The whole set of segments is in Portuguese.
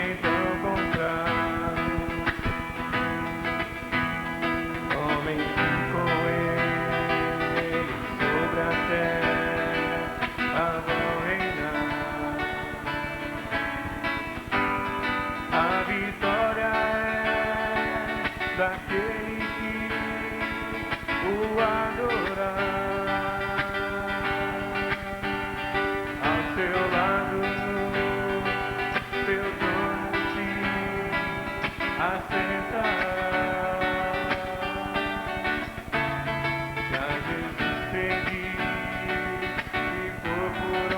tentam contrário. Homens com ele sobre a terra vão reinar. A vitória é daquele que o adorar. Ao seu lado, seu trono se assentará. Se a Jesus seguir e for por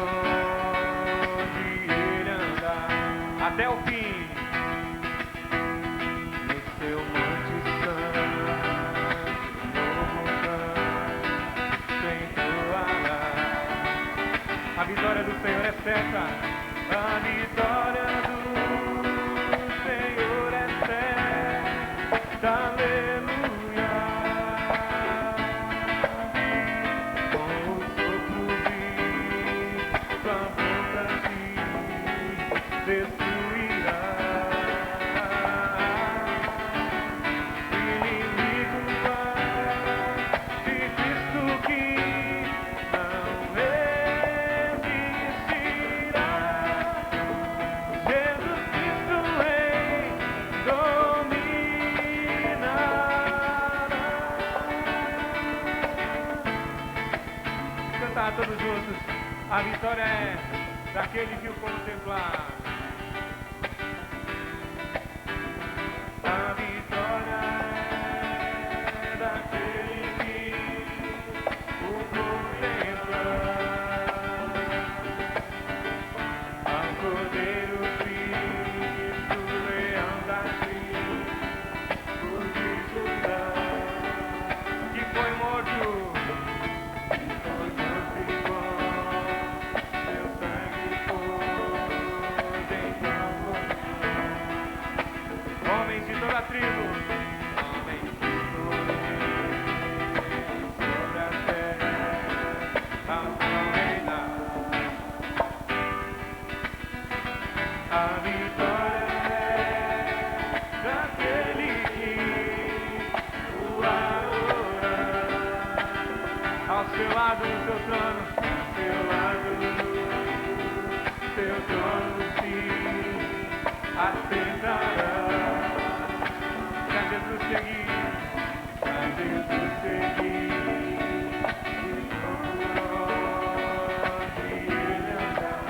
onde ele andar, até o fim, no seu monte santo, novo canto entoará. A vitória do Senhor é certa. A vitória do Senhor é certa. Aleluia. Com o sopro de sua boca te destruirá. O inimigo de Cristo que não resistirá. Jesus Cristo Rei dominará. Cantar todos juntos. A vitória é daquele que o contemplar. A vitória é daquele que o contemplar. Ao Cordeiro Cristo, Leão da tribo de Judá, que foi morto e com seu sangue poder homens de toda a tribo, homens de toda sobre a terra, vão reinar. A vitória é daquele que o adorar. Ao seu lado, no seu trono, ao seu lado, seu trono se assentará. Se a Jesus seguir, se a Jesus seguir, e for por onde ele andar.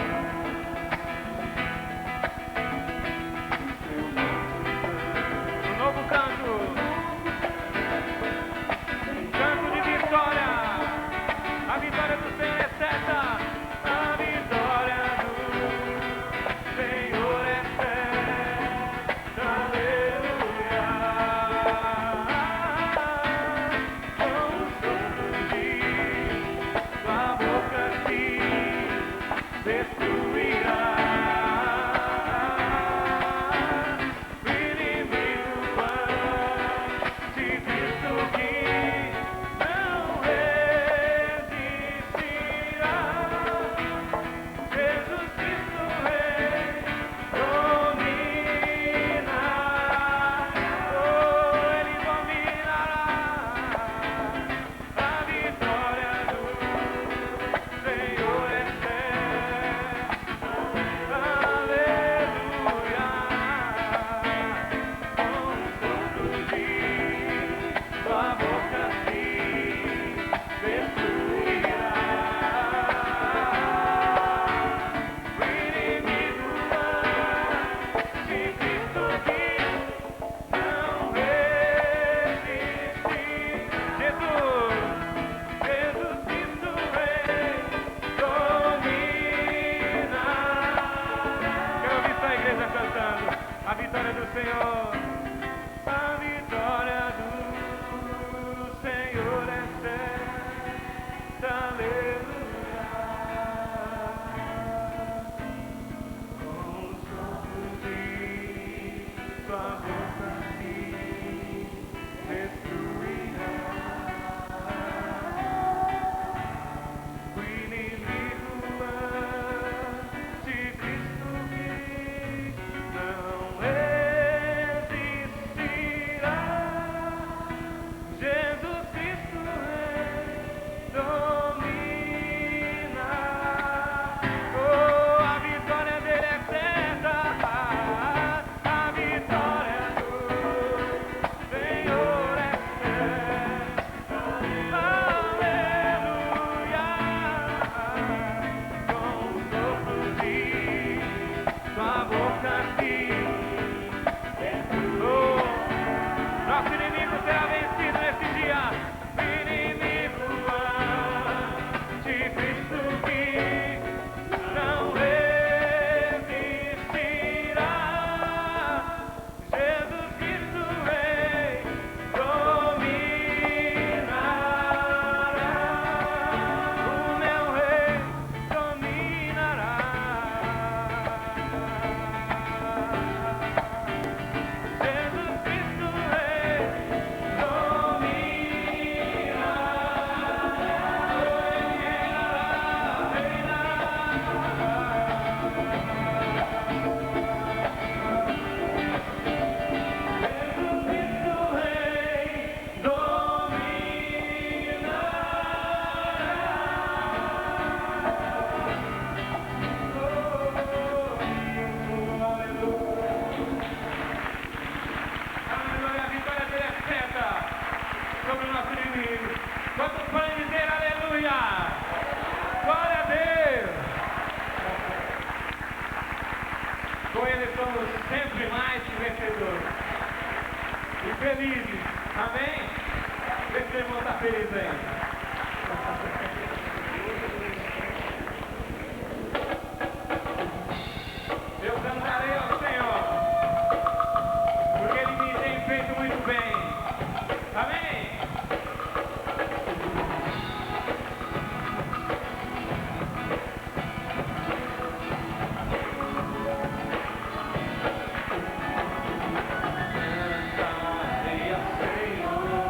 Um novo canto, um canto de vitória. A vitória do Senhor é certa. A vitória do Senhor é certa. Aleluia. Com o sopro de sua boca te destruirá. O inimigo de Cristo que não resistirá. Jesus Cristo Rei dominará. Oh, ele dominará. A vitória do Senhor é certa. Aleluia. Com o sopro de sua boca se destruirá. O inimigo de Cristo que não resiste. Jesus Cristo Rei dominará. Quero ouvir sua igreja cantando a vitória do Senhor. A vitória do Senhor é certa. Aleluia. Com o sopro de sua boca se destruirá. O inimigo de Cristo que não Com Ele somos sempre mais que vencedores. E felizes. Amém? Vê se o irmão está feliz aí. Eu cantarei ao Senhor, porque Ele me tem feito muito bem. Amém? Cantarei ao Senhor,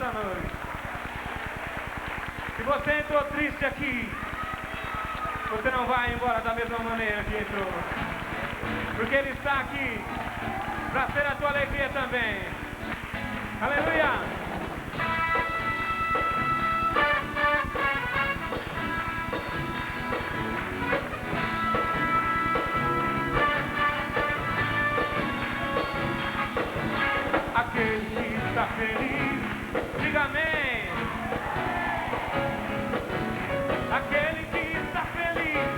nessa noite. Se você entrou triste aqui, você não vai embora da mesma maneira que entrou. Porque Ele está aqui para ser a tua alegria também. Aleluia! Aquele que está feliz, diga amém. Aquele que está feliz,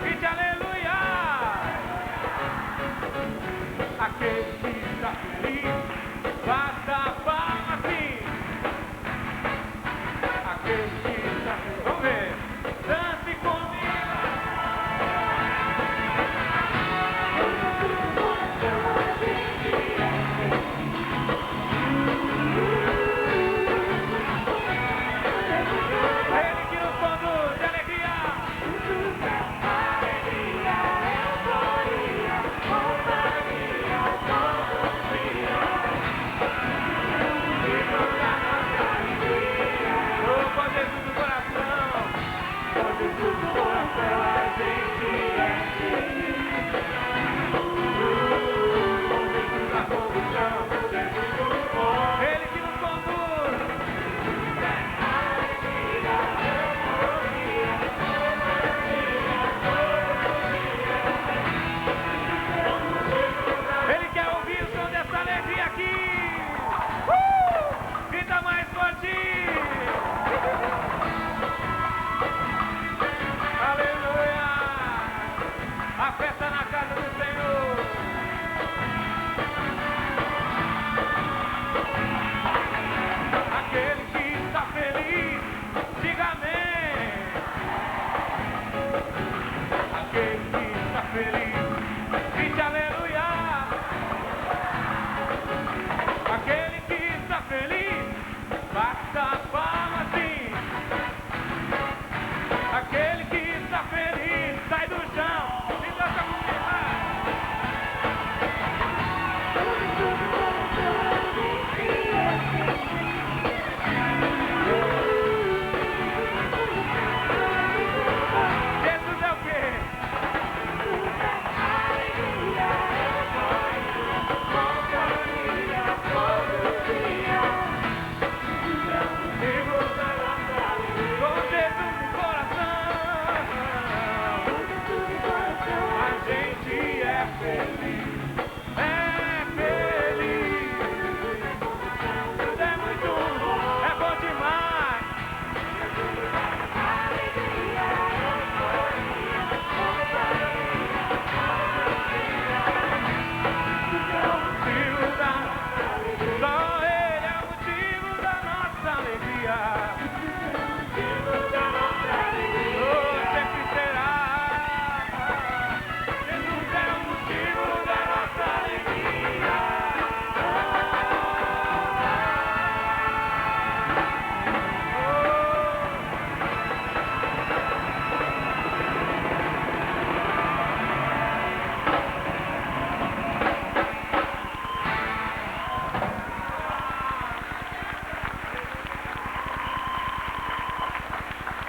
grite aleluia. Aquele que está feliz, bata a palma assim. Aquele que está feliz, vamos ver, dance comigo.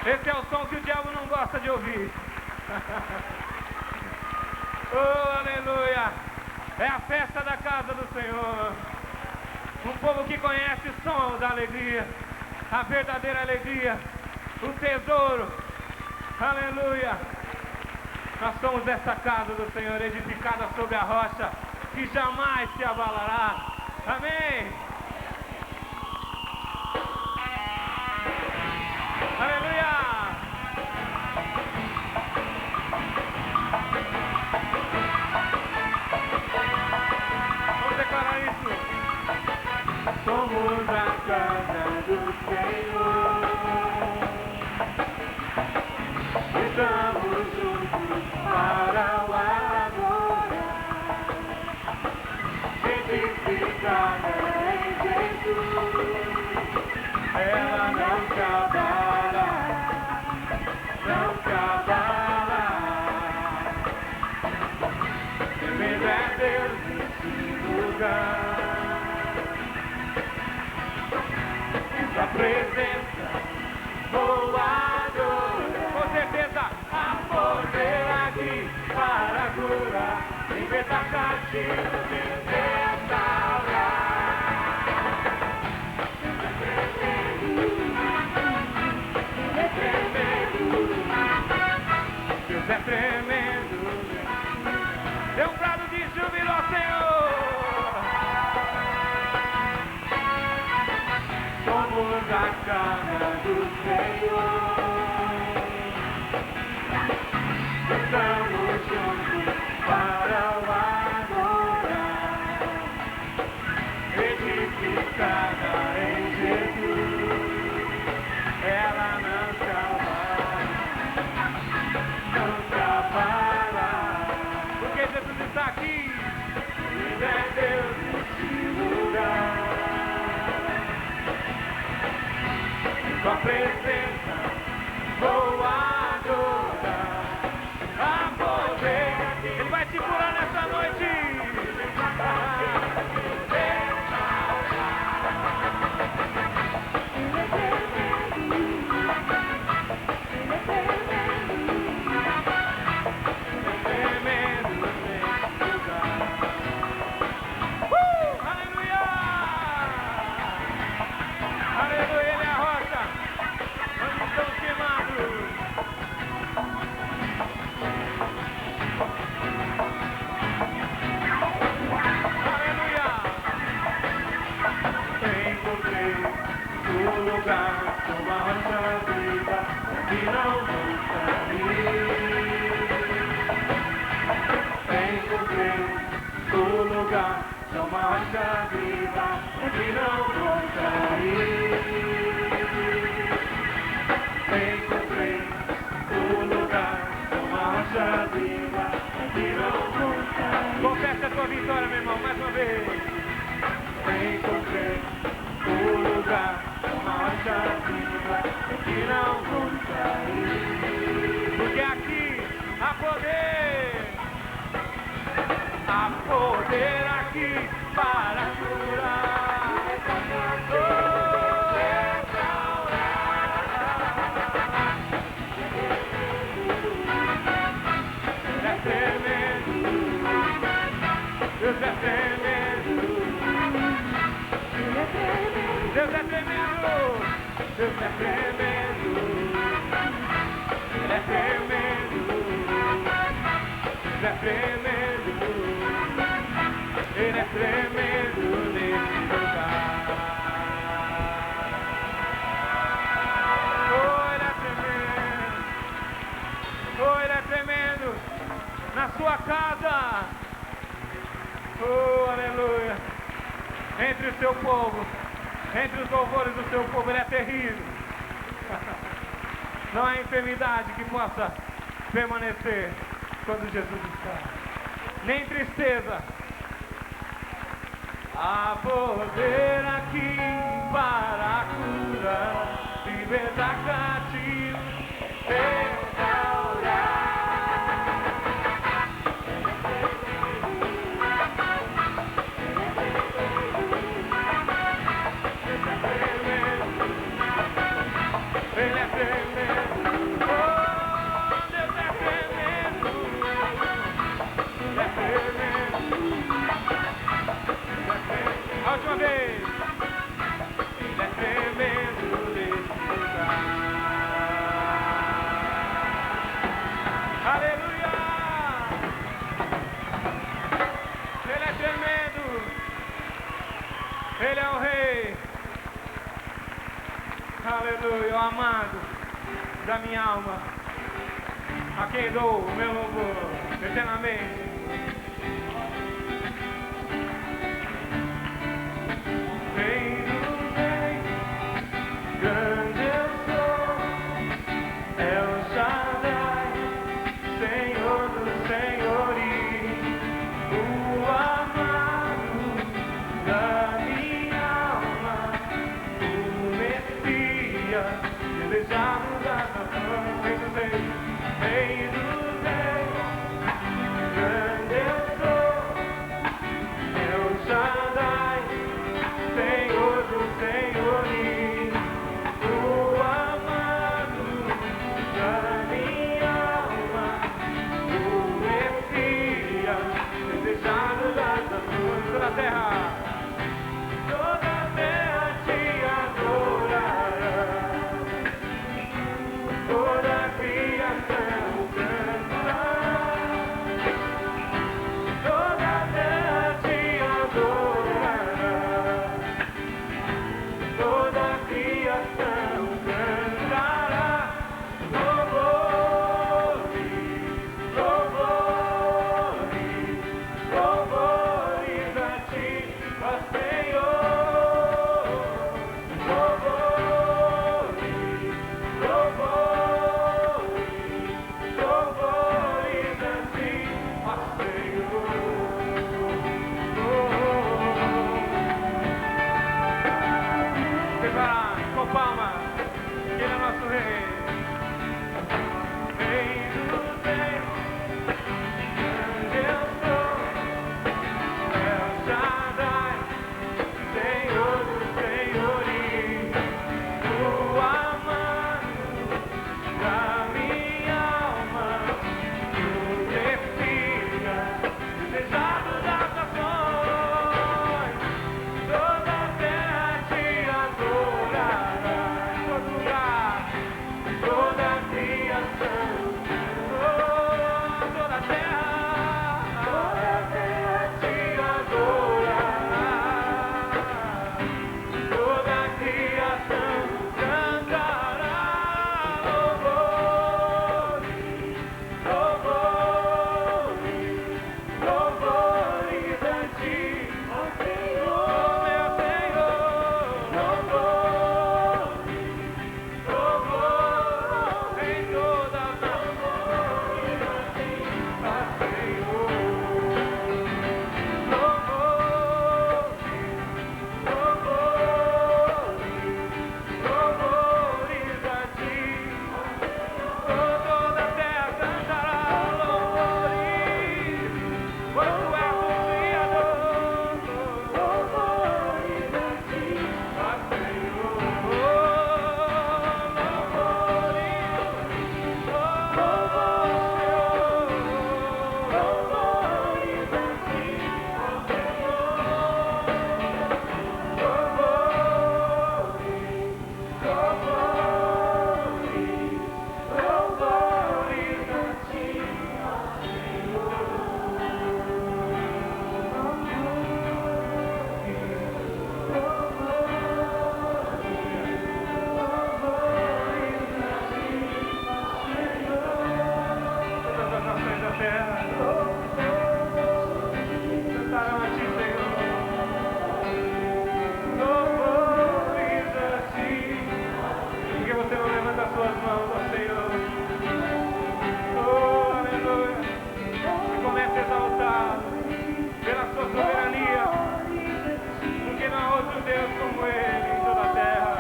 Esse é o som que o diabo não gosta de ouvir. Oh, aleluia! É a festa da casa do Senhor. Um povo que conhece o som da alegria, a verdadeira alegria, o tesouro. Aleluia! Nós somos essa casa do Senhor, edificada sobre a rocha, que jamais se abalará. Amém! Aleluia! Vamos declarar isso. Somos a casa do Senhor. Estamos juntos para o adorar. Edificada em Jesus. Ela não se abala, não se abala. Tremendo é Deus nesse lugar. presença vou adorar. Com certeza há poder aqui para curar, libertar cativos e restaurar. Deus é tremendo. Dê um brado de júbilo ao Senhor. Somos a casa do Senhor. Estamos juntos para o adorar. Edificada em Jesus, ela não acabará. Porque Jesus está aqui. E é Deus nesse lugar. Sua presença vou adorar. A poder. Ele vai te curar nessa noite. Uma rocha viva que não voltarei. Encontrei o lugar, uma rocha viva que não voltarei. Encontrei o lugar, uma rocha viva que não voltarei. Confessa a tua vitória, meu irmão, mais uma vez. Encontrei o lugar, uma rocha viva que não voltarei. Porque aqui há poder aqui para curar, é tremendo, Deus é tremendo. Deus é tremendo, Deus é tremendo, Ele é tremendo, Deus é tremendo, Ele é tremendo nesse lugar. Oh, Ele é tremendo, oh, Ele é tremendo na sua casa. Oh, aleluia. Entre o seu povo, entre os louvores do seu povo, Ele é terrível. Não há enfermidade que possa permanecer quando Jesus está. Nem tristeza. Há poder aqui para curar, libertar cativos, restaurar. Ele é tremendo, oh, Deus é tremendo, Ele é tremendo, a última vez, Ele é tremendo nesse lugar, aleluia, Ele é tremendo, Ele é o Rei. Aleluia, o amado da minha alma, a quem dou o meu louvor eternamente. Rei dos reis, grande eu sou, El Shaddai, Senhor dos senhores, o amado da minha alma, o Messias, desejado da nação. Rei dos reis, Rei dos reis, grande eu sou, El Shaddai, Senhor dos senhores, com palmas. Ele é nosso rei. Rei dos reis, grande eu sou, El Shaddai, Senhor dos senhores, tua mano da minha alma, glorifica, desejado das nações, toda a terra te adorará, em todo lugar, toda a criação, toda a terra te adorará, toda a criação cantará louvores, louvores, louvores a ti, ó Senhor, meu Senhor, louvores, louvores em todas as nações, ó Senhor, louvores, louvores a ti, toda a terra cantará louvores, pois tu és o Criador, louvores a ti, ó Senhor, todas as nações da terra cantarão a ti, Senhor. Louvores a ti. Por que você não levanta as suas mãos ao Senhor? Oh, aleluia. E comece a exaltá-lo pela sua soberania, porque não há outro Deus como Ele em toda a terra.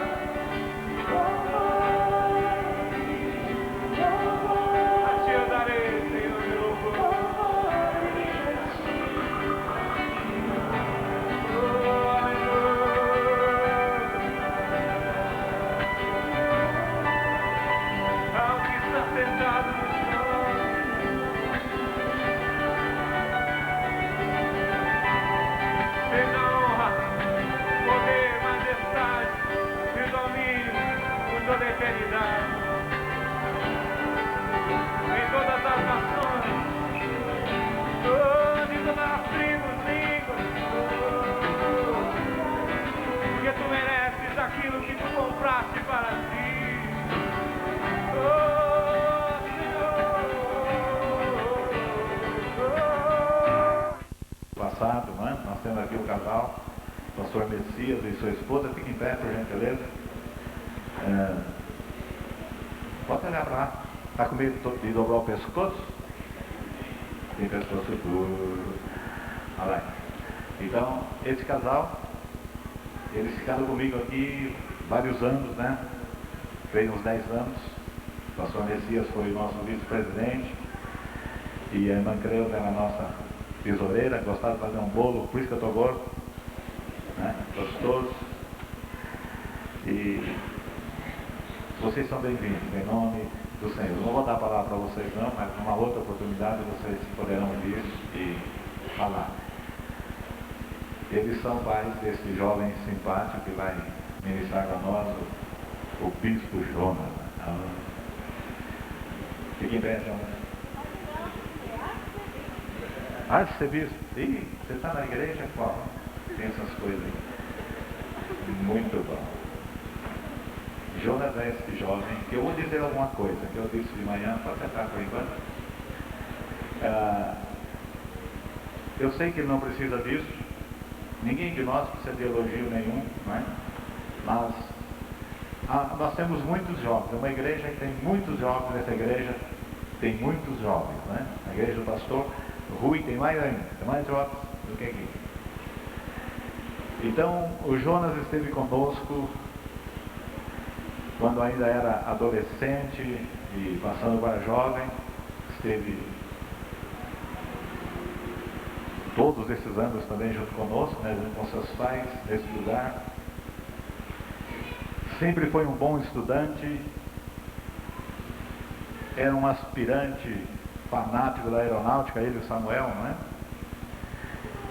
A ti eu darei, Senhor, meu louvor. Oh, aleluia. Ao que está sentado no trono, seja a honra, poder, majestade e domínio por toda a eternidade. Em todas as nações, em todas as tribos, línguas, porque tu mereces aquilo que tu compraste para ti. Oh, Senhor. Passado, né? Nós temos aqui o casal, pastor Messias e sua esposa. Fique em pé, por gentileza. Pode olhar para lá. Está com medo de dobrar o pescoço? Tem pescoço duro. Olha lá. Então, esse casal, eles ficaram comigo aqui vários anos, né? Fez uns 10 anos. O pastor Messias foi o nosso vice-presidente. E a irmã Creuza era a nossa tesoureira. Gostava de fazer um bolo, por isso que eu estou gordo, né? Gostoso. E vocês são bem-vindos, em nome do Senhor. Não vou dar a palavra para vocês não, mas numa outra oportunidade vocês poderão vir e falar. Eles são pais desse jovem simpático que vai ministrar para nós, o bispo Jonas. Fique em pé, Jonas. Ah, de ser bispo? Ih, você está na igreja qual? Tem essas coisas aí. Muito bom. Jonas é esse jovem, que eu vou dizer alguma coisa, que eu disse de manhã, pode sentar por enquanto. Eu sei que ele não precisa disso, ninguém de nós precisa de elogio nenhum, não é? Mas nós temos muitos jovens, é uma igreja que tem muitos jovens, nessa igreja tem muitos jovens, né? A igreja do pastor Rui tem mais ainda, tem mais jovens do que aqui. Então, o Jonas esteve conosco quando ainda era adolescente e passando para jovem, esteve todos esses anos também junto conosco, né, junto com seus pais, nesse lugar. Sempre foi um bom estudante, era um aspirante fanático da aeronáutica, ele e o Samuel, não é?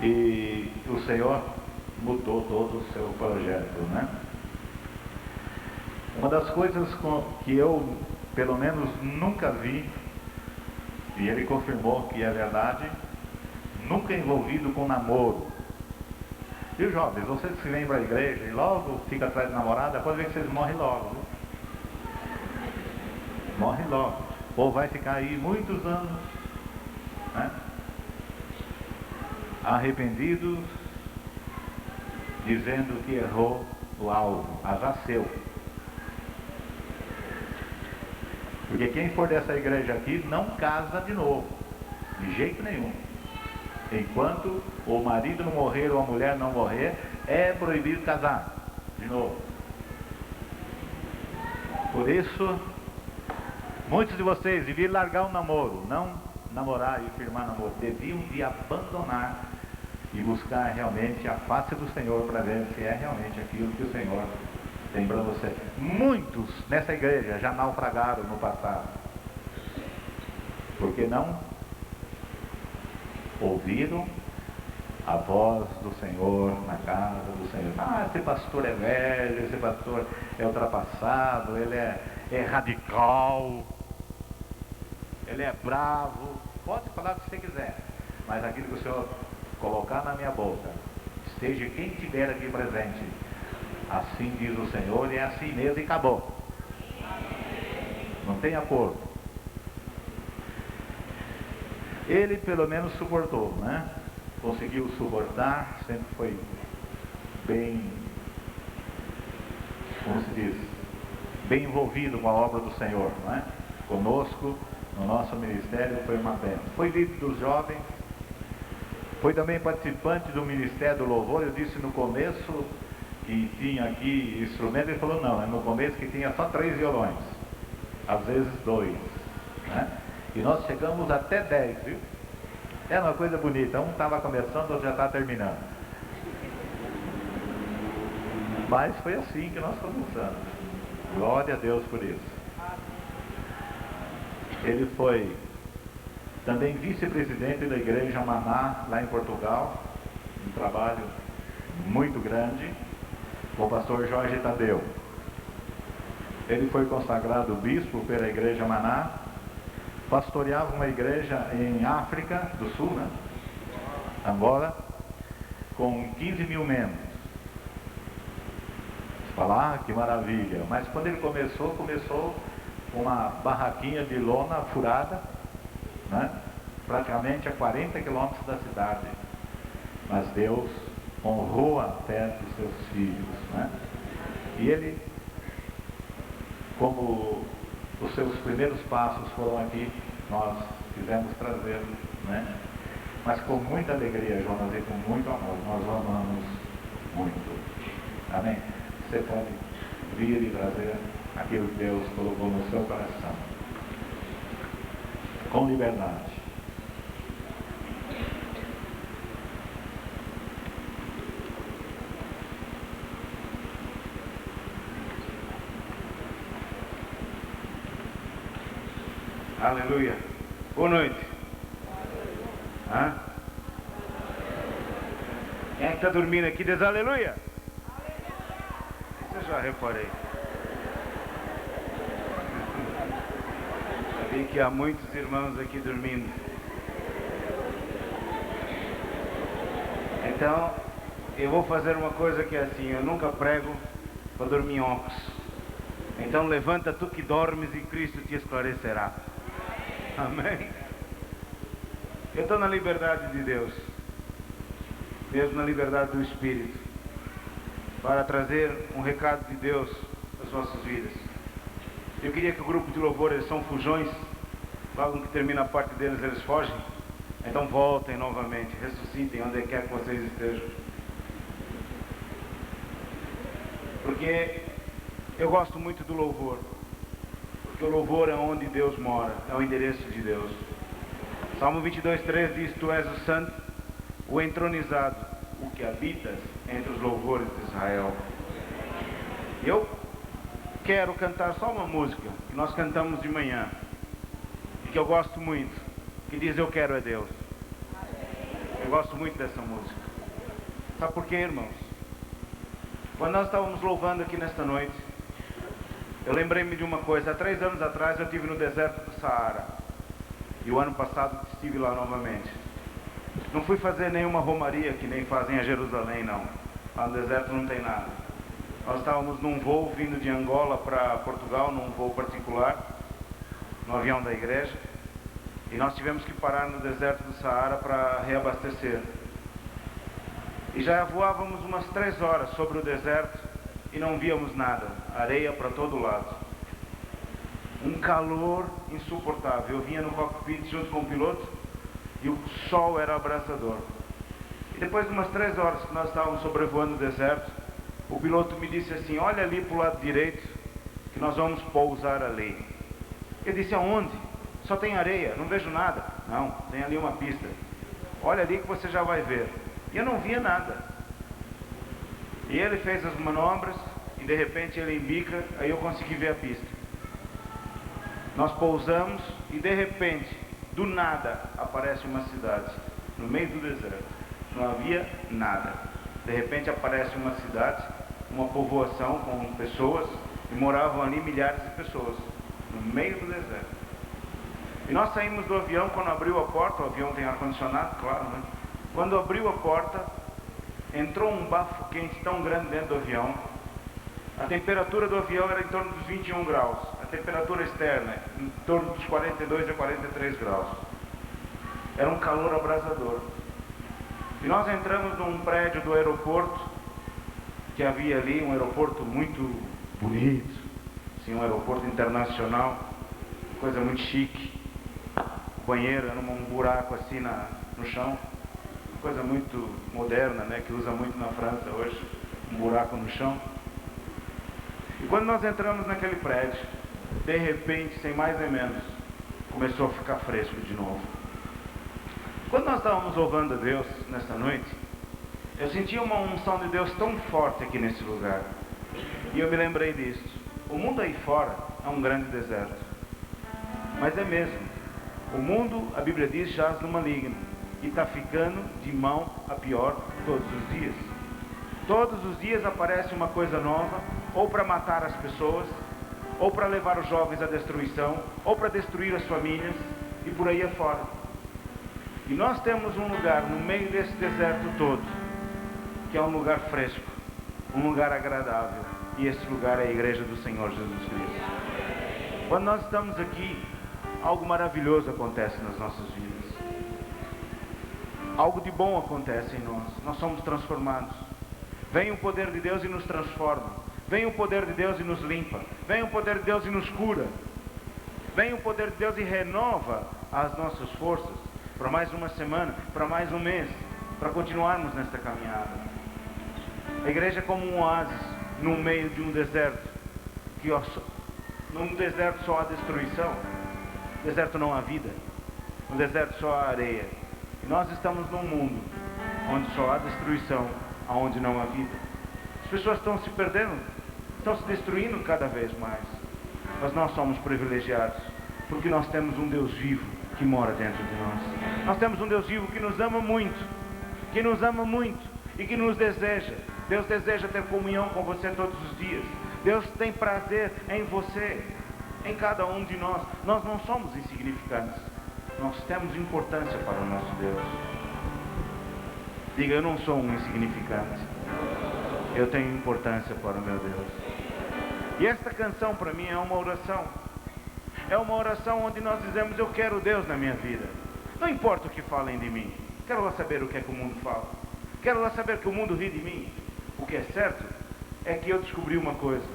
E o Senhor mudou todo o seu projeto, né? Uma das coisas que eu, pelo menos, nunca vi, e ele confirmou que é verdade, nunca envolvido com namoro. Viu, jovens, vocês que vêm para a igreja e logo fica atrás de namorada, pode ver que vocês morrem logo, viu? Morrem logo. Ou vai ficar aí muitos anos, né? Arrependidos, dizendo que errou o alvo, azar-seu. Porque quem for dessa igreja aqui não casa de novo, de jeito nenhum. Enquanto o marido não morrer ou a mulher não morrer, é proibido casar de novo. Por isso, muitos de vocês deviam largar o namoro, não namorar e firmar namoro, deviam de abandonar e buscar realmente a face do Senhor para ver se é realmente aquilo que o Senhor tem para você. Muitos nessa igreja já naufragaram no passado, porque não ouviram a voz do Senhor na casa do Senhor. Ah, esse pastor é velho, esse pastor é ultrapassado, ele é radical, ele é bravo. Pode falar o que você quiser, mas aquilo que o Senhor colocar na minha boca, esteja quem estiver aqui presente, assim diz o Senhor, e é assim mesmo e acabou. Não tem acordo. Ele pelo menos suportou, né? Conseguiu suportar, sempre foi bem, como se diz, bem envolvido com a obra do Senhor, não é? Conosco, no nosso ministério, foi uma bênção. Foi líder dos jovens, foi também participante do Ministério do Louvor. Eu disse no começo que tinha aqui instrumento, ele falou não, é no começo que tinha só 3 violões, às vezes 2, né? E nós chegamos até 10, viu? É uma coisa bonita, um estava começando, outro já está terminando. Mas foi assim que nós começamos. Glória a Deus por isso. Ele foi também vice-presidente da Igreja Maná, lá em Portugal. Um trabalho muito grande, com o pastor Jorge Tadeu. Ele foi consagrado bispo pela Igreja Maná. Pastoreava uma igreja em África do Sul, né? Angola, com 15 mil membros. Você fala, ah, que maravilha. Mas quando ele começou com uma barraquinha de lona furada, né? Praticamente a 40 quilômetros da cidade. Mas Deus honrou a fé dos seus filhos, né? E ele, como os seus primeiros passos foram aqui, nós quisemos trazê-lo, né? Mas com muita alegria, Jonas, e com muito amor, nós o amamos muito. Amém? Você pode vir e trazer aquilo que Deus colocou no seu coração, com liberdade. Aleluia. Boa noite. Hã? Quem é que está dormindo aqui? Diz aleluia. Isso eu já reparei. Já vi que há muitos irmãos aqui dormindo. Então, eu vou fazer uma coisa que é assim, eu nunca prego para dormir em óculos. Então levanta tu que dormes e Cristo te esclarecerá. Amém? Eu estou na liberdade de Deus, mesmo na liberdade do Espírito, para trazer um recado de Deus às nossas vidas. Eu queria que o grupo de louvor, eles são fujões, logo que termina a parte deles eles fogem. Então voltem novamente, ressuscitem onde quer que vocês estejam. Porque Eu gosto muito do louvor, porque o louvor é onde Deus mora, é o endereço de Deus. Salmo 22:3 diz: Tu és o santo, o entronizado, o que habitas entre os louvores de Israel. Eu quero cantar só uma música que nós cantamos de manhã e que eu gosto muito, que diz: Eu quero é Deus. Eu gosto muito dessa música. Sabe por quê, irmãos? Quando nós estávamos louvando aqui nesta noite, eu lembrei-me de uma coisa. Há 3 anos atrás eu estive no deserto do Saara, e o ano passado estive lá novamente. Não fui fazer nenhuma romaria que nem fazem a Jerusalém, não. Lá no deserto não tem nada. Nós estávamos num voo vindo de Angola para Portugal, num voo particular, no avião da igreja, e nós tivemos que parar no deserto do Saara para reabastecer. E já voávamos umas 3 horas sobre o deserto e não víamos nada, areia para todo lado. Um calor insuportável. Eu vinha no cockpit junto com o piloto e o sol era abrasador. E depois de umas 3 horas que nós estávamos sobrevoando o deserto, o piloto me disse assim: olha ali para o lado direito, que nós vamos pousar ali. Eu disse: aonde? Só tem areia, não vejo nada. Não, tem ali uma pista. Olha ali que você já vai ver. E eu não via nada. E ele fez as manobras e de repente ele embica, aí eu consegui ver a pista. Nós pousamos e de repente, do nada, aparece uma cidade no meio do deserto. Não havia nada. De repente aparece uma cidade, uma povoação com pessoas, e moravam ali milhares de pessoas, no meio do deserto. E nós saímos do avião. Quando abriu a porta, o avião tem ar-condicionado, claro, né? Quando abriu a porta, entrou um bafo quente tão grande dentro do avião. A temperatura do avião era em torno dos 21 graus. A temperatura externa, em torno dos 42 a 43 graus. Era um calor abrasador. E nós entramos num prédio do aeroporto, que havia ali, um aeroporto muito bonito, assim, um aeroporto internacional, coisa muito chique. O banheiro era um buraco assim no chão, coisa muito moderna, né, que usa muito na França hoje, um buraco no chão. E quando nós entramos naquele prédio, de repente, sem mais nem menos, começou a ficar fresco de novo. Quando nós estávamos louvando a Deus nesta noite, eu senti uma unção de Deus tão forte aqui nesse lugar. E eu me lembrei disso. O mundo aí fora é um grande deserto. Mas é mesmo. O mundo, a Bíblia diz, jaz no maligno. E está ficando de mal a pior todos os dias. Todos os dias aparece uma coisa nova, ou para matar as pessoas, ou para levar os jovens à destruição, ou para destruir as famílias, e por aí afora. E nós temos um lugar no meio desse deserto todo, que é um lugar fresco, um lugar agradável, e esse lugar é a igreja do Senhor Jesus Cristo. Quando nós estamos aqui, algo maravilhoso acontece nas nossas vidas. Algo de bom acontece em nós. Nós somos transformados. Vem o poder de Deus e nos transforma. Vem o poder de Deus e nos limpa. Vem o poder de Deus e nos cura. Vem o poder de Deus e renova as nossas forças para mais uma semana, para mais um mês, para continuarmos nesta caminhada. A igreja é como um oásis no meio de um deserto, que num deserto só há destruição. No deserto não há vida. No deserto só há areia. E nós estamos num mundo onde só há destruição, onde não há vida. As pessoas estão se perdendo, estão se destruindo cada vez mais. Mas nós somos privilegiados, porque nós temos um Deus vivo que mora dentro de nós. Nós temos um Deus vivo que nos ama muito, e que nos deseja. Deus deseja ter comunhão com você todos os dias. Deus tem prazer em você, em cada um de nós. Nós não somos insignificantes. Nós temos importância para o nosso Deus. Diga: eu não sou um insignificante. Eu tenho importância para o meu Deus. E esta canção para mim é uma oração. É uma oração onde nós dizemos: eu quero Deus na minha vida. Não importa o que falem de mim. Quero lá saber o que é que o mundo fala. Quero lá saber que o mundo ri de mim. O que é certo é que eu descobri uma coisa.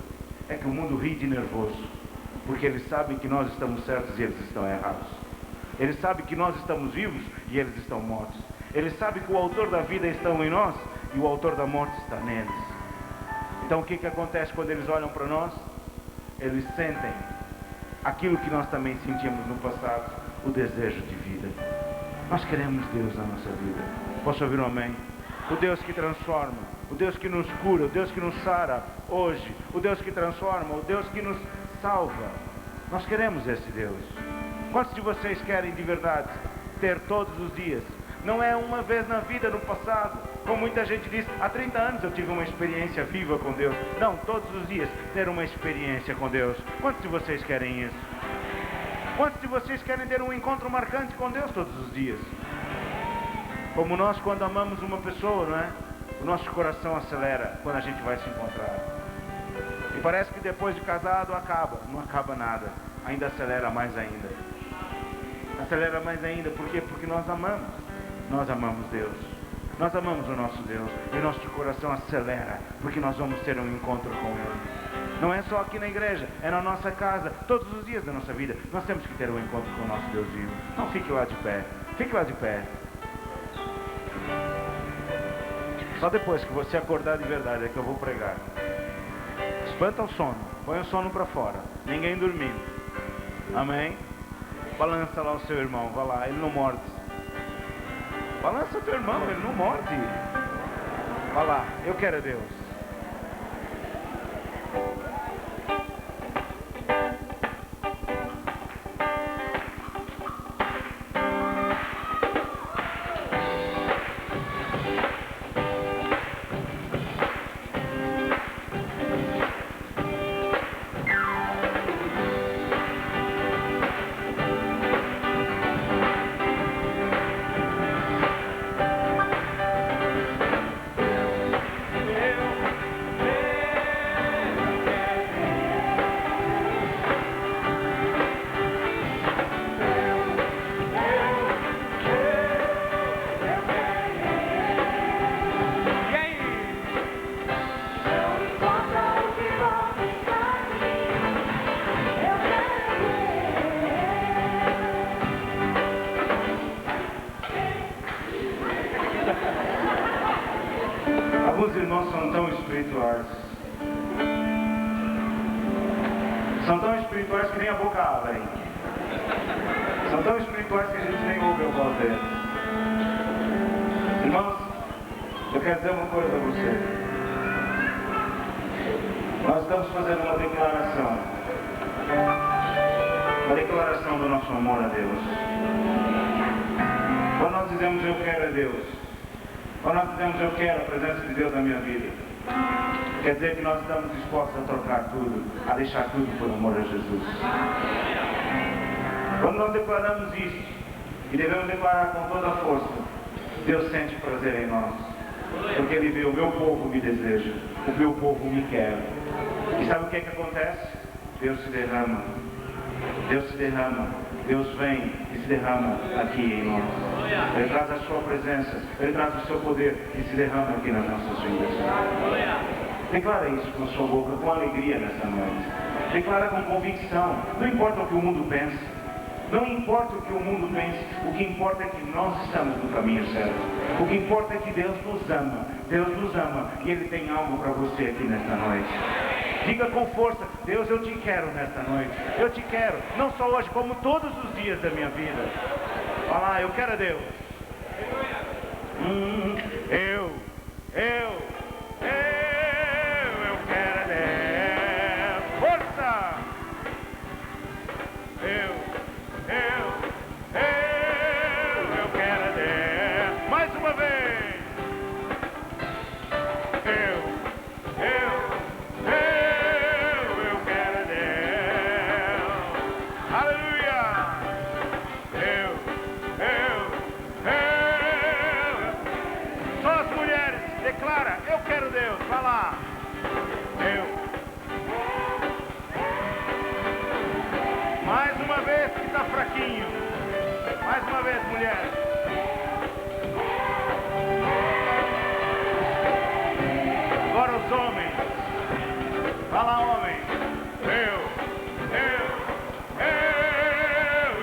É que o mundo ri de nervoso. Porque eles sabem que nós estamos certos e eles estão errados. Eles sabem que nós estamos vivos e eles estão mortos. Eles sabem que o autor da vida está em nós e o autor da morte está neles. Então o que acontece quando eles olham para nós? eles sentem aquilo que nós também sentíamos no passado, o desejo de vida. Nós queremos Deus na nossa vida. Posso ouvir um amém? O Deus que transforma, o Deus que nos cura, o Deus que nos sara hoje, o Deus que transforma, o Deus que nos salva. Nós queremos esse Deus. Quantos de vocês querem de verdade ter todos os dias? Não é uma vez na vida, no passado, como muita gente diz, há 30 anos eu tive uma experiência viva com Deus. Não, todos os dias ter uma experiência com Deus. Quantos de vocês querem isso? Quantos de vocês querem ter um encontro marcante com Deus todos os dias? Como nós, quando amamos uma pessoa, não é? O nosso coração acelera quando a gente vai se encontrar. E parece que depois de casado acaba. Não acaba nada. Ainda acelera mais ainda. Acelera mais ainda. Por quê? Porque nós amamos. Nós amamos Deus. Nós amamos o nosso Deus. E o nosso coração acelera. Porque nós vamos ter um encontro com Ele. Não é só aqui na igreja. É na nossa casa. Todos os dias da nossa vida. Nós temos que ter um encontro com o nosso Deus vivo. Não fique lá de pé. Fique lá de pé. Só depois que você acordar de verdade é que eu vou pregar. Espanta o sono. Põe o sono para fora. Ninguém dormindo. Amém? Balança lá o seu irmão. Vai lá. Ele não morde. Balança o teu irmão. Ele não morde. Vai lá. Eu quero Deus. Alguns irmãos são tão espirituais. São tão espirituais que nem a boca abrem. São tão espirituais que a gente nem ouve a voz deles. Irmãos, eu quero dizer uma coisa a você. Nós estamos fazendo uma declaração. Uma declaração do nosso amor a Deus. Quando nós dizemos eu quero a Deus, quando nós dizemos eu quero a presença de Deus na minha vida, quer dizer que nós estamos dispostos a trocar tudo, a deixar tudo por amor a Jesus. Quando nós declaramos isso, e devemos declarar com toda a força, Deus sente prazer em nós, porque Ele vê o meu povo me deseja, o meu povo me quer. E sabe o que é que acontece? Deus se derrama, Deus se derrama, Deus vem e se derrama aqui em nós. Ele traz a sua presença, Ele traz o seu poder e se derrama aqui nas nossas vidas. Declara isso com a sua boca, com alegria nessa noite. Declara com convicção. Não importa o que o mundo pense. Não importa o que o mundo pense. O que importa é que nós estamos no caminho certo. O que importa é que Deus nos ama. Deus nos ama. E Ele tem algo para você aqui nesta noite. Diga com força: Deus, eu te quero nesta noite. Eu te quero. Não só hoje, como todos os dias da minha vida. Olha lá, eu quero a Deus. Eu quero a Deus. Força! Eu quero a Deus. Mais uma vez. Eu quero a Deus. Aleluia! Só as mulheres, declara, eu quero Deus, vai lá. Mais uma vez que está fraquinho. Mais uma vez, mulher. Agora os homens. Vai lá, homem.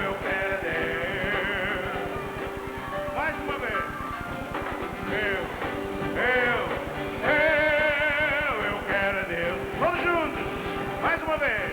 Eu quero Deus. Mais uma vez. Eu quero Deus. Todos juntos. Mais uma vez.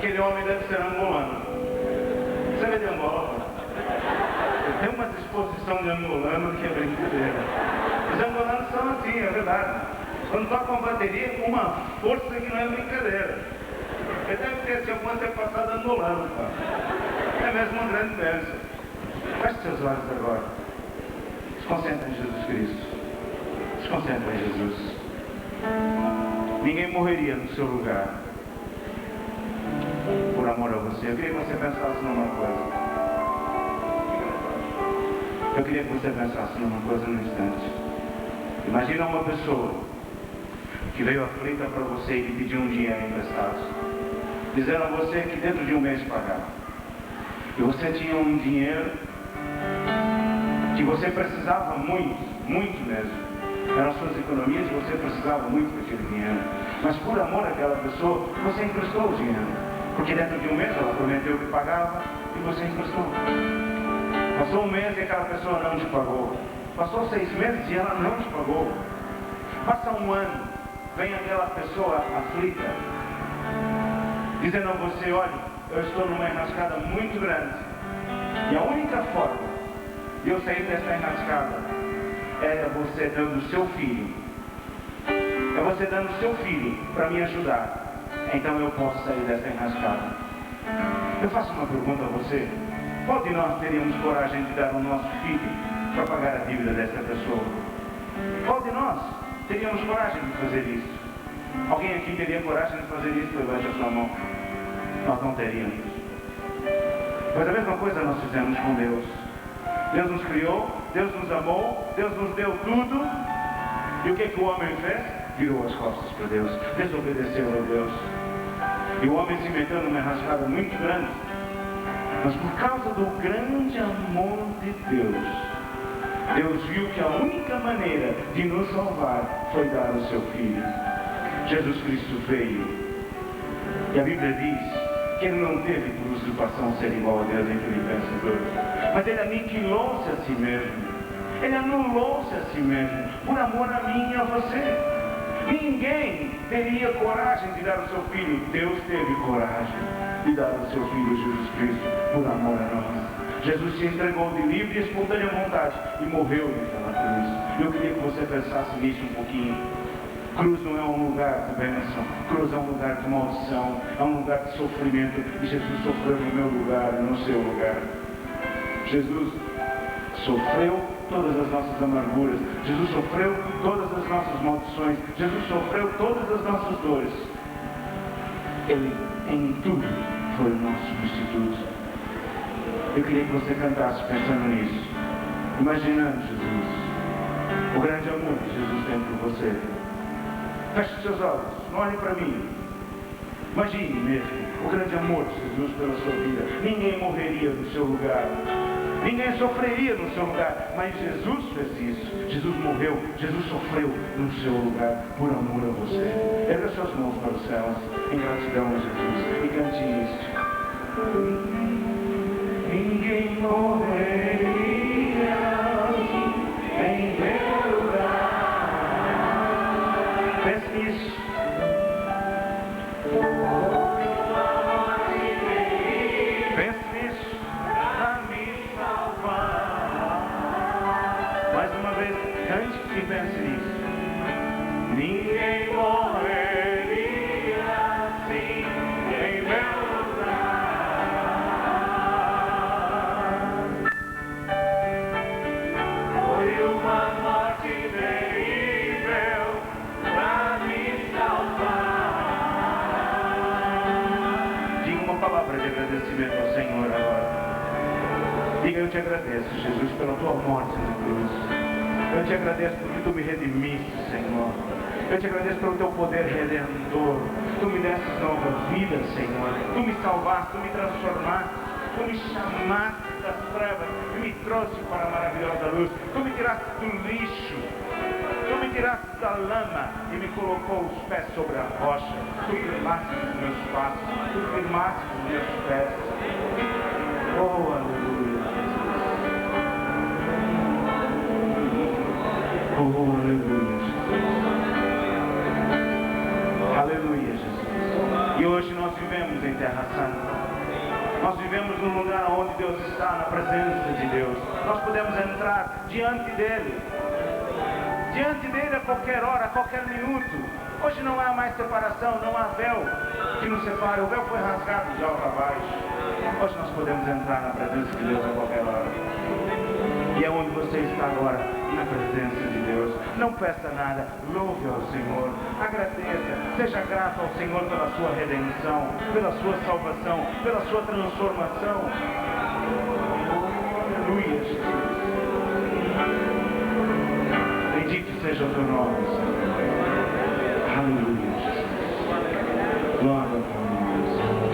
Aquele homem deve ser angolano. Você é de Angola? Tem uma disposição de angolano que é brincadeira. Os angolanos são assim, é verdade. Quando tocam bateria, com uma força que não é brincadeira. Ele deve ter algum antepassado angolano, pá. É mesmo uma grande bênção. Feche seus olhos agora. Se concentre em Jesus Cristo. Se concentre em Jesus. Ninguém morreria no seu lugar por amor a você. Eu queria que você pensasse numa coisa. Eu queria que você pensasse numa coisa num instante. Imagina uma pessoa que veio aflita para você e lhe pediu um dinheiro emprestado, dizendo a você que dentro de um mês pagava. E você tinha um dinheiro que você precisava muito, muito mesmo. Eram as suas economias e você precisava muito daquele dinheiro. Mas por amor àquela pessoa, você emprestou o dinheiro. Porque dentro de um mês ela prometeu que pagava e você emprestou. Passou um mês e aquela pessoa não te pagou. Passou 6 meses e ela não te pagou. Passa um ano, vem aquela pessoa aflita, dizendo a você, olha, eu estou numa enrascada muito grande. E a única forma de eu sair dessa enrascada é você dando o seu filho. É você dando o seu filho para me ajudar. Então eu posso sair dessa enrascada. Eu faço uma pergunta a você. Qual de nós teríamos coragem de dar o nosso filho para pagar a dívida dessa pessoa? Qual de nós teríamos coragem de fazer isso? Alguém aqui teria coragem de fazer isso? Levante a sua mão. Nós não teríamos. Mas a mesma coisa nós fizemos com Deus. Deus nos criou, Deus nos amou, Deus nos deu tudo. E o que o homem fez? Virou as costas para Deus, desobedeceu a Deus. E o homem se meteu numa enrascada muito grande. Mas por causa do grande amor de Deus, Deus viu que a única maneira de nos salvar foi dar o seu Filho. Jesus Cristo veio. E a Bíblia diz que ele não teve por usurpação ser igual a Deus em Filipenses 2. Mas ele aniquilou-se a si mesmo. Ele anulou-se a si mesmo, por amor a mim e a você. Ninguém teria coragem de dar o seu filho. Deus teve coragem de dar o seu filho Jesus Cristo, por amor a nós. Jesus se entregou de livre e espontânea vontade e morreu naquela cruz. Eu queria que você pensasse nisso um pouquinho. Cruz não é um lugar de bênção, cruz é um lugar de maldição, é um lugar de sofrimento. E Jesus sofreu no meu lugar e no seu lugar. Jesus sofreu todas as nossas amarguras. Jesus sofreu todas as nossas maldições. Jesus sofreu todas as nossas dores. Ele, em tudo, foi o nosso substituto. Eu queria que você cantasse pensando nisso, imaginando Jesus, o grande amor que Jesus tem por você. Feche seus olhos, não olhe para mim. Imagine mesmo o grande amor de Jesus pela sua vida. Ninguém morreria no seu lugar. Ninguém sofreria no seu lugar, mas Jesus fez isso. Jesus morreu, Jesus sofreu no seu lugar, por amor a você. Erga suas mãos para os céus, em gratidão a Jesus, e cante isso. Ninguém morreria em meu lugar. Pense nisso. Cante e pense nisso. Ninguém morreria assim em meu lugar. Foi uma morte terrível pra me salvar. Diga uma palavra de agradecimento ao Senhor agora. Diga: eu te agradeço, Jesus, pela tua morte na cruz. Eu te agradeço porque tu me redimiste, Senhor. Eu te agradeço pelo teu poder redentor. Tu me deste nova vida, Senhor. Tu me salvaste, tu me transformaste. Tu me chamaste das trevas e me trouxe para a maravilhosa luz. Tu me tiraste do lixo. Tu me tiraste da lama e me colocou os pés sobre a rocha. Tu firmaste os meus passos. Tu firmaste os meus pés. Oh, aleluia. Oh, aleluia, Jesus. Aleluia, Jesus. E hoje nós vivemos em terra Terra Santa. Nós vivemos num lugar onde Deus está, na presença de Deus. Nós podemos entrar diante dEle a qualquer hora, a qualquer minuto. Hoje não há mais separação, não há véu que nos separe. O véu foi rasgado de alto a baixo. Hoje nós podemos entrar na presença de Deus a qualquer hora. E é onde você está agora, na presença de Deus. Não peça nada, louve ao Senhor, agradeça, seja grato ao Senhor pela sua redenção, pela sua salvação, pela sua transformação. Aleluia, Jesus. Bendito seja o teu nome, Senhor. Aleluia, Jesus. Glória a teu nome, Senhor.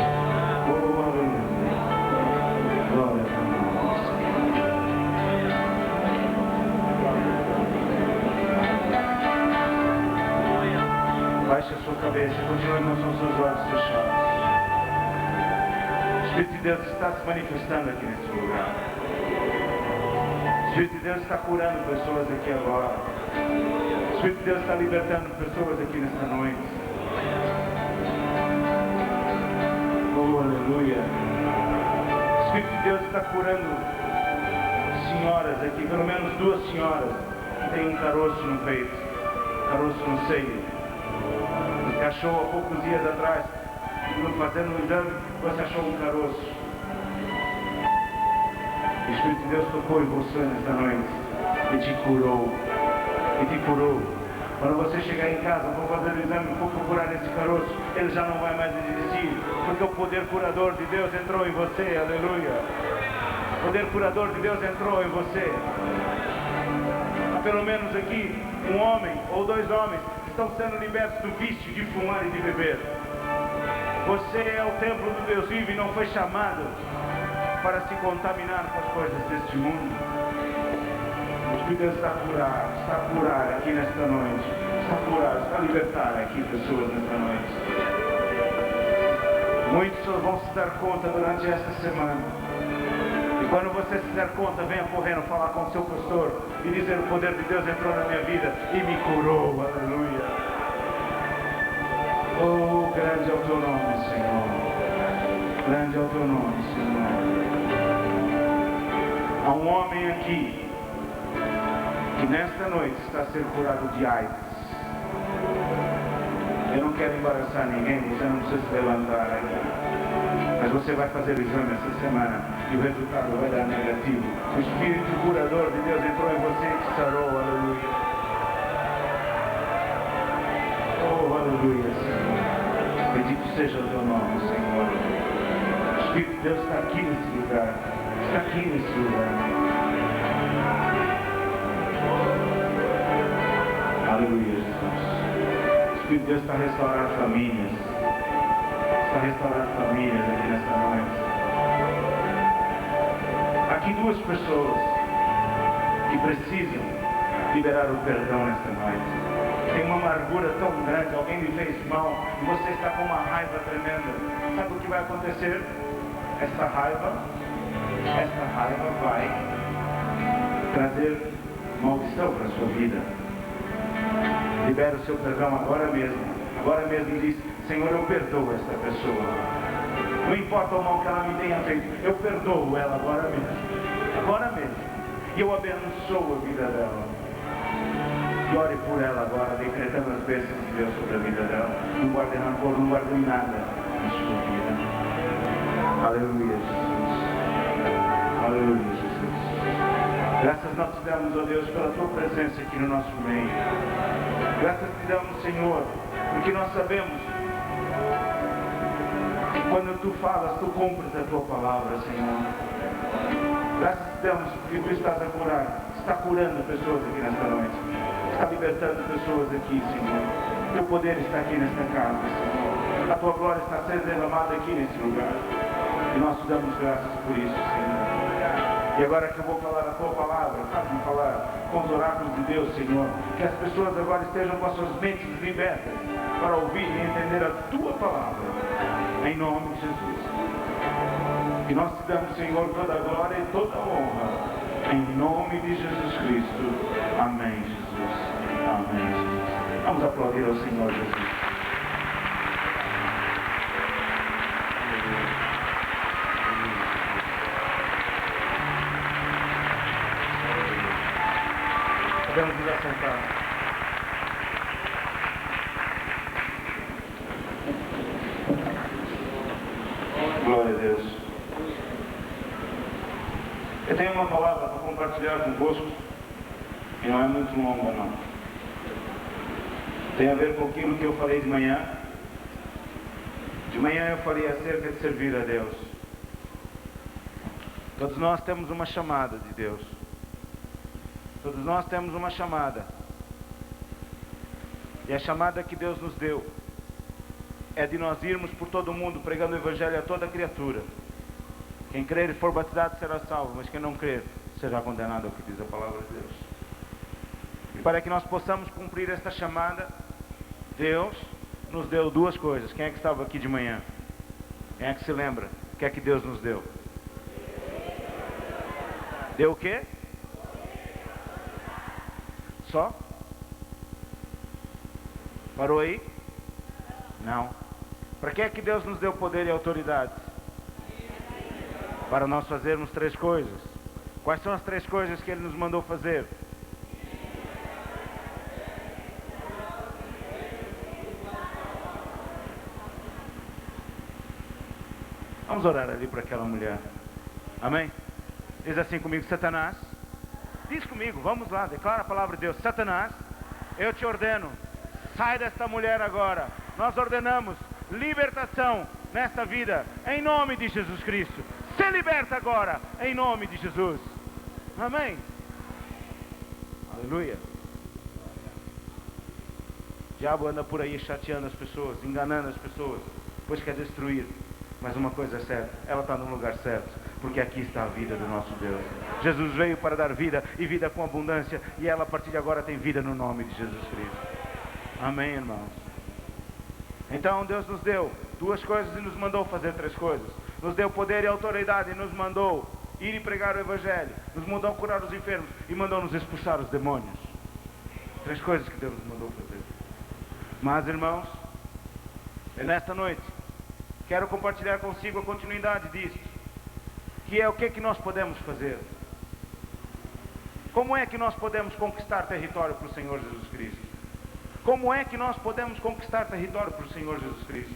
Oh, aleluia. Glória a teu nome, Senhor. Baixe a sua cabeça e continue com os seus olhos fechados. O Espírito de Deus está se manifestando aqui nesse lugar. O Espírito de Deus está curando pessoas aqui agora. O Espírito de Deus está libertando pessoas aqui nesta noite. Oh, aleluia. O Espírito de Deus está curando senhoras aqui, pelo menos 2 senhoras que têm um caroço no peito, caroço no seio. Você achou há poucos dias atrás, fazendo um exame, você achou um caroço. O Espírito de Deus tocou em você nesta noite e te curou. E te curou. Quando você chegar em casa, for fazer o exame, for procurar esse caroço, ele já não vai mais existir, porque o poder curador de Deus entrou em você. Aleluia. O poder curador de Deus entrou em você. Há pelo menos aqui um homem ou 2 homens estão sendo libertos do vício de fumar e de beber. Você é o templo do Deus vivo e não foi chamado para se contaminar com as coisas deste mundo. O Espírito de Deus está a curar aqui nesta noite. Está a curar, está a libertar aqui pessoas nesta noite. Muitos vão se dar conta durante esta semana. E quando você se der conta, venha correndo falar com o seu pastor e dizer: o poder de Deus entrou na minha vida e me curou. Aleluia. Oh, grande é o teu nome, Senhor. Grande é o teu nome, Senhor. Há um homem aqui que nesta noite está a ser curado de AIDS. Eu não quero embaraçar ninguém, você não precisa se levantar aqui. Mas você vai fazer o exame essa semana e o resultado vai dar negativo. O Espírito curador de Deus entrou em você e te sarou. Aleluia. Oh, aleluia, Senhor. Bendito seja o teu nome, Senhor. O Espírito de Deus está aqui nesse lugar. Está aqui nesse lugar. Aleluia, Jesus. O Espírito de Deus está a restaurar famílias. Está a restaurar famílias aqui nesta noite. Aqui 2 pessoas que precisam liberar o perdão nesta noite. Tem uma amargura tão grande, alguém lhe fez mal e você está com uma raiva tremenda. Sabe o que vai acontecer? Essa raiva vai trazer maldição para a sua vida. Libera o seu perdão agora mesmo. Agora mesmo diz: Senhor, eu perdoo esta pessoa. Não importa o mal que ela me tenha feito, eu perdoo ela agora mesmo. Agora mesmo. E eu abençoo a vida dela. E ore por ela agora, decretando as bênçãos de Deus sobre a vida dela. Não guarde rancor, não guarde nada na sua vida. Aleluia, Jesus. Aleluia, Jesus. Graças nós te damos, ó Deus, pela tua presença aqui no nosso meio. Graças te damos, Senhor, porque nós sabemos que quando tu falas, tu cumpres a tua palavra, Senhor. Graças te damos porque tu estás a curar, está curando pessoas aqui nesta noite, está libertando pessoas aqui, Senhor. Teu poder está aqui nesta casa, Senhor. A tua glória está sendo derramada aqui nesse lugar. E nós te damos graças por isso, Senhor. E agora que eu vou falar a tua palavra, sabe-me falar com os oráculos de Deus, Senhor, que as pessoas agora estejam com as suas mentes libertas para ouvir e entender a tua palavra, em nome de Jesus. E nós te damos, Senhor, toda a glória e toda a honra, em nome de Jesus Cristo. Amém, Jesus. Amém, Jesus. Vamos aplaudir ao Senhor Jesus. Aleluia. Podemos nos assentar. Glória a Deus. Eu tenho uma palavra para compartilhar convosco e não é muito longa, não. Tem a ver com aquilo que eu falei de manhã. De manhã eu falei acerca de servir a Deus. Todos nós temos uma chamada de Deus. Todos nós temos uma chamada. E a chamada que Deus nos deu é de nós irmos por todo o mundo pregando o Evangelho a toda criatura. Quem crer e for batizado será salvo, mas quem não crer será condenado, é o que diz a palavra de Deus. E para que nós possamos cumprir esta chamada, Deus nos deu duas coisas. Quem é que estava aqui de manhã? Quem é que se lembra? O que é que Deus nos deu? Deu o quê? Só? Parou aí? Não. Para que é que Deus nos deu poder e autoridade? Para nós fazermos três coisas. Quais são as três coisas que Ele nos mandou fazer? Vamos orar ali para aquela mulher. Amém? Diz assim comigo: Satanás. Diz comigo, vamos lá, declara a palavra de Deus. Satanás, eu te ordeno, sai desta mulher agora. Nós ordenamos libertação nesta vida, em nome de Jesus Cristo. Se liberta agora, em nome de Jesus. Amém. Aleluia. O diabo anda por aí chateando as pessoas, enganando as pessoas, pois quer destruir. Mas uma coisa é certa, ela está no lugar certo, porque aqui está a vida do nosso Deus. Jesus veio para dar vida e vida com abundância, e ela a partir de agora tem vida no nome de Jesus Cristo. Amém, irmãos? Então Deus nos deu duas coisas e nos mandou fazer três coisas. Nos deu poder e autoridade e nos mandou ir e pregar o Evangelho. Nos mandou curar os enfermos e mandou nos expulsar os demônios. Três coisas que Deus nos mandou fazer. Mas, irmãos, nesta noite quero compartilhar consigo a continuidade disto, que é o que nós podemos fazer. Como é que nós podemos conquistar território para o Senhor Jesus Cristo? Como é que nós podemos conquistar território para o Senhor Jesus Cristo?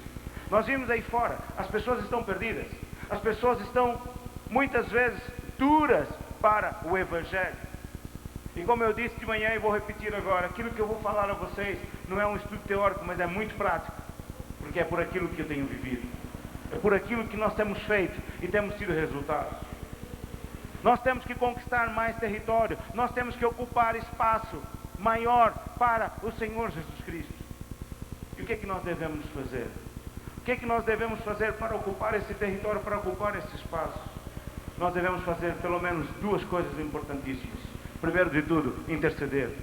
Nós vimos aí fora, as pessoas estão perdidas. As pessoas estão, muitas vezes, duras para o Evangelho. E como eu disse de manhã e vou repetir agora, aquilo que eu vou falar a vocês não é um estudo teórico, mas é muito prático. Porque é por aquilo que eu tenho vivido. É por aquilo que nós temos feito e temos tido resultados. Nós temos que conquistar mais território. Nós temos que ocupar espaço maior para o Senhor Jesus Cristo. E o que é que nós devemos fazer? O que é que nós devemos fazer para ocupar esse território, para ocupar esse espaço? Nós devemos fazer pelo menos duas coisas importantíssimas. Primeiro de tudo, interceder,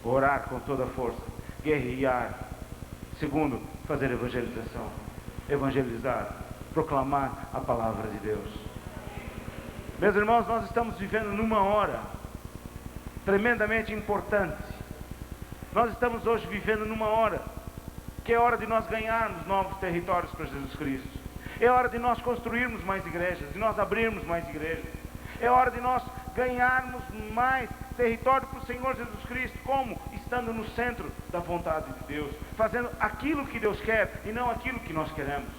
orar com toda a força, guerrear. Segundo, fazer evangelização, evangelizar, proclamar a palavra de Deus. Meus irmãos, nós estamos vivendo numa hora tremendamente importante. Nós estamos hoje vivendo numa hora que é hora de nós ganharmos novos territórios para Jesus Cristo. É hora de nós construirmos mais igrejas, de nós abrirmos mais igrejas. É hora de nós ganharmos mais território para o Senhor Jesus Cristo. Como? Estando no centro da vontade de Deus, fazendo aquilo que Deus quer e não aquilo que nós queremos.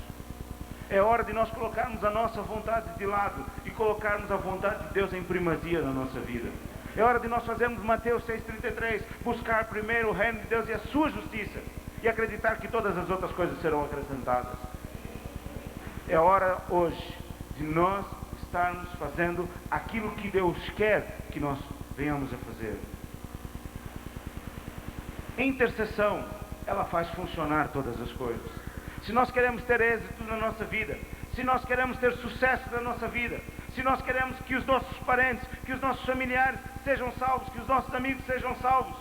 É hora de nós colocarmos a nossa vontade de lado e colocarmos a vontade de Deus em primazia na nossa vida. É hora de nós fazermos Mateus 6,33, buscar primeiro o reino de Deus e a sua justiça, e acreditar que todas as outras coisas serão acrescentadas. É hora hoje de nós estarmos fazendo aquilo que Deus quer que nós venhamos a fazer. Intercessão, ela faz funcionar todas as coisas. Se nós queremos ter êxito na nossa vida, se nós queremos ter sucesso na nossa vida, se nós queremos que os nossos parentes, que os nossos familiares sejam salvos, que os nossos amigos sejam salvos,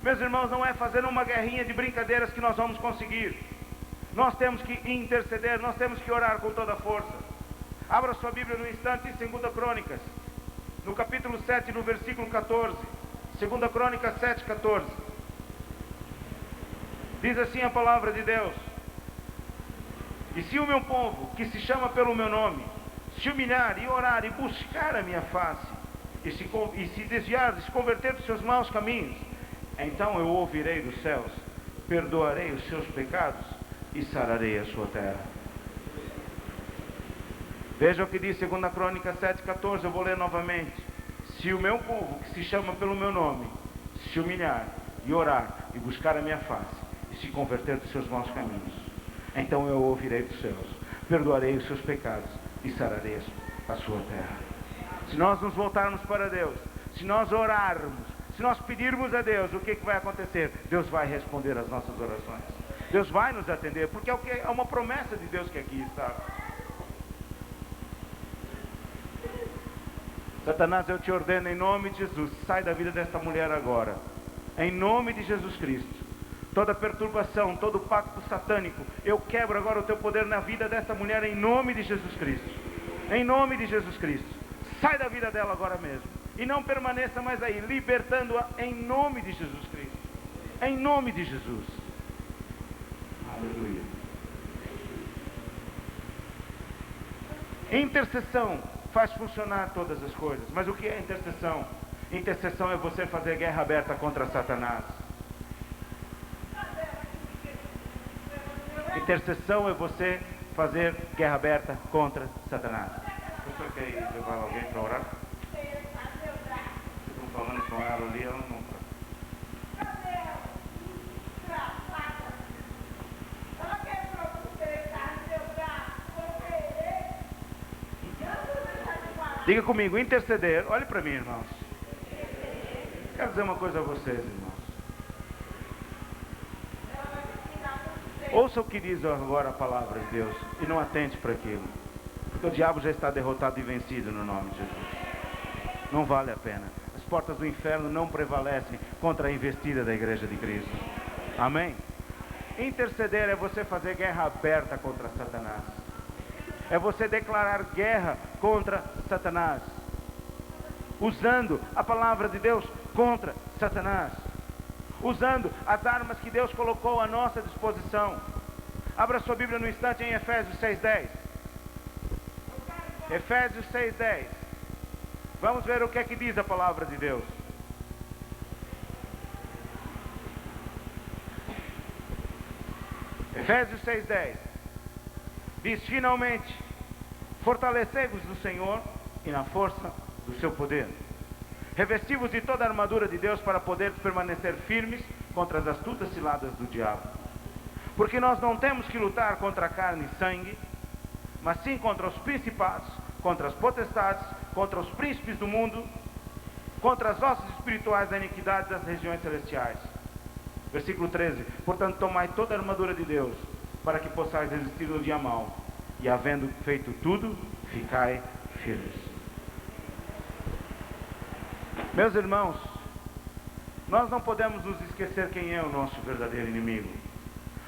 meus irmãos, não é fazer uma guerrinha de brincadeiras que nós vamos conseguir. Nós temos que interceder, nós temos que orar com toda a força. Abra sua Bíblia no instante em 2 Crônicas, no capítulo 7, no versículo 14. 2 Crônicas 7, 14. Diz assim a palavra de Deus: e se o meu povo, que se chama pelo meu nome, se humilhar e orar e buscar a minha face, e se desviar, e se converter dos seus maus caminhos, então eu ouvirei dos céus, perdoarei os seus pecados e sararei a sua terra. Veja o que diz 2 Crônicas 7,14, eu vou ler novamente. Se o meu povo, que se chama pelo meu nome, se humilhar e orar e buscar a minha face e se converter dos seus maus caminhos, então eu ouvirei dos céus, perdoarei os seus pecados e sararei a sua terra. Se nós nos voltarmos para Deus, se nós orarmos, se nós pedirmos a Deus, o que vai acontecer? Deus vai responder às nossas orações. Deus vai nos atender, porque é uma promessa de Deus que aqui está. Satanás, eu te ordeno em nome de Jesus, sai da vida desta mulher agora, em nome de Jesus Cristo. Toda perturbação, todo pacto satânico, eu quebro agora o teu poder na vida desta mulher em nome de Jesus Cristo. Em nome de Jesus Cristo. Sai da vida dela agora mesmo. E não permaneça mais aí, libertando-a em nome de Jesus Cristo. Em nome de Jesus. Aleluia. Intercessão faz funcionar todas as coisas. Mas o que é intercessão? Intercessão é você fazer guerra aberta contra Satanás. Intercessão é você fazer guerra aberta contra Satanás. O senhor quer levar alguém para orar? Vocês estão falando com ela ali, ela não está. Diga comigo, interceder. Olhe para mim, irmãos. Quero dizer uma coisa a vocês, irmãos. Ouça o que diz agora a palavra de Deus e não atente para aquilo. Porque o diabo já está derrotado e vencido no nome de Jesus. Não vale a pena. As portas do inferno não prevalecem contra a investida da igreja de Cristo. Amém? Interceder é você fazer guerra aberta contra Satanás. É você declarar guerra contra Satanás. Usando a palavra de Deus contra Satanás. Usando as armas que Deus colocou à nossa disposição. Abra sua Bíblia no instante em Efésios 6:10. Efésios 6:10. Vamos ver o que é que diz a palavra de Deus. Efésios 6:10. Diz: finalmente, fortalecei-vos no Senhor e na força do seu poder. Revesti-vos de toda a armadura de Deus para poder permanecer firmes contra as astutas ciladas do diabo. Porque nós não temos que lutar contra a carne e sangue, mas sim contra os principados, contra as potestades, contra os príncipes do mundo, contra as hostes espirituais da iniquidade das regiões celestiais. Versículo 13. Portanto, tomai toda a armadura de Deus, para que possais resistir no dia mau, e havendo feito tudo, ficai firmes. Meus irmãos, nós não podemos nos esquecer quem é o nosso verdadeiro inimigo.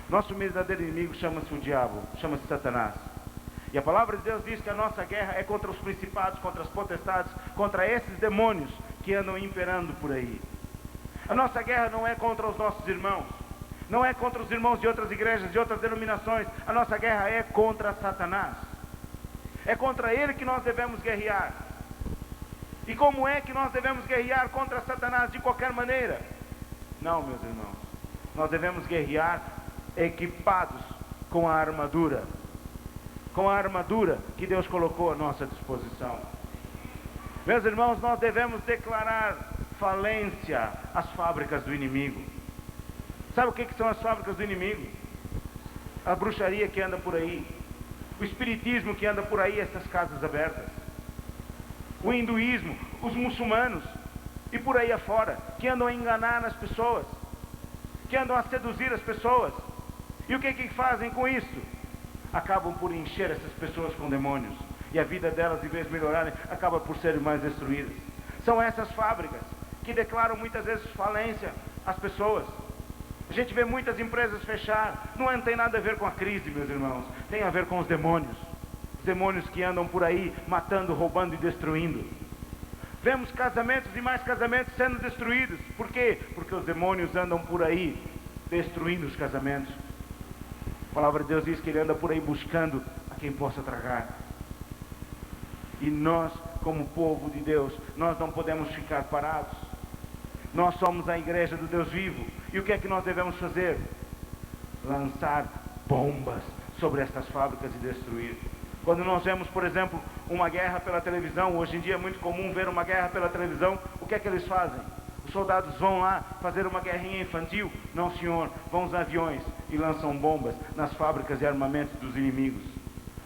Nosso verdadeiro inimigo chama-se o diabo, chama-se Satanás. E a palavra de Deus diz que a nossa guerra é contra os principados, contra as potestades, contra esses demônios que andam imperando por aí. A nossa guerra não é contra os nossos irmãos, não é contra os irmãos de outras igrejas, de outras denominações. A nossa guerra é contra Satanás. É contra ele que nós devemos guerrear. E como é que nós devemos guerrear contra Satanás? De qualquer maneira? Não, meus irmãos. Nós devemos guerrear equipados com a armadura. Com a armadura que Deus colocou à nossa disposição. Meus irmãos, nós devemos declarar falência às fábricas do inimigo. Sabe o que são as fábricas do inimigo? A bruxaria que anda por aí. O espiritismo que anda por aí, essas casas abertas. O hinduísmo, os muçulmanos e por aí afora, que andam a enganar as pessoas, que andam a seduzir as pessoas. E o que fazem com isso? Acabam por encher essas pessoas com demônios, e a vida delas, em vez de melhorarem, acaba por serem mais destruídas. São essas fábricas que declaram muitas vezes falência às pessoas. A gente vê muitas empresas fechar. Não tem nada a ver com a crise, meus irmãos, tem a ver com os demônios. Os demônios que andam por aí matando, roubando e destruindo. Vemos casamentos e mais casamentos sendo destruídos. Por quê? Porque os demônios andam por aí destruindo os casamentos. A palavra de Deus diz que ele anda por aí buscando a quem possa tragar. E nós como povo de Deus, nós não podemos ficar parados. Nós somos a igreja do Deus vivo. E o que é que nós devemos fazer? Lançar bombas sobre estas fábricas e destruir. Quando nós vemos, por exemplo, uma guerra pela televisão, hoje em dia é muito comum ver uma guerra pela televisão, o que é que eles fazem? Os soldados vão lá fazer uma guerrinha infantil? Não, senhor, vão os aviões e lançam bombas nas fábricas e armamentos dos inimigos,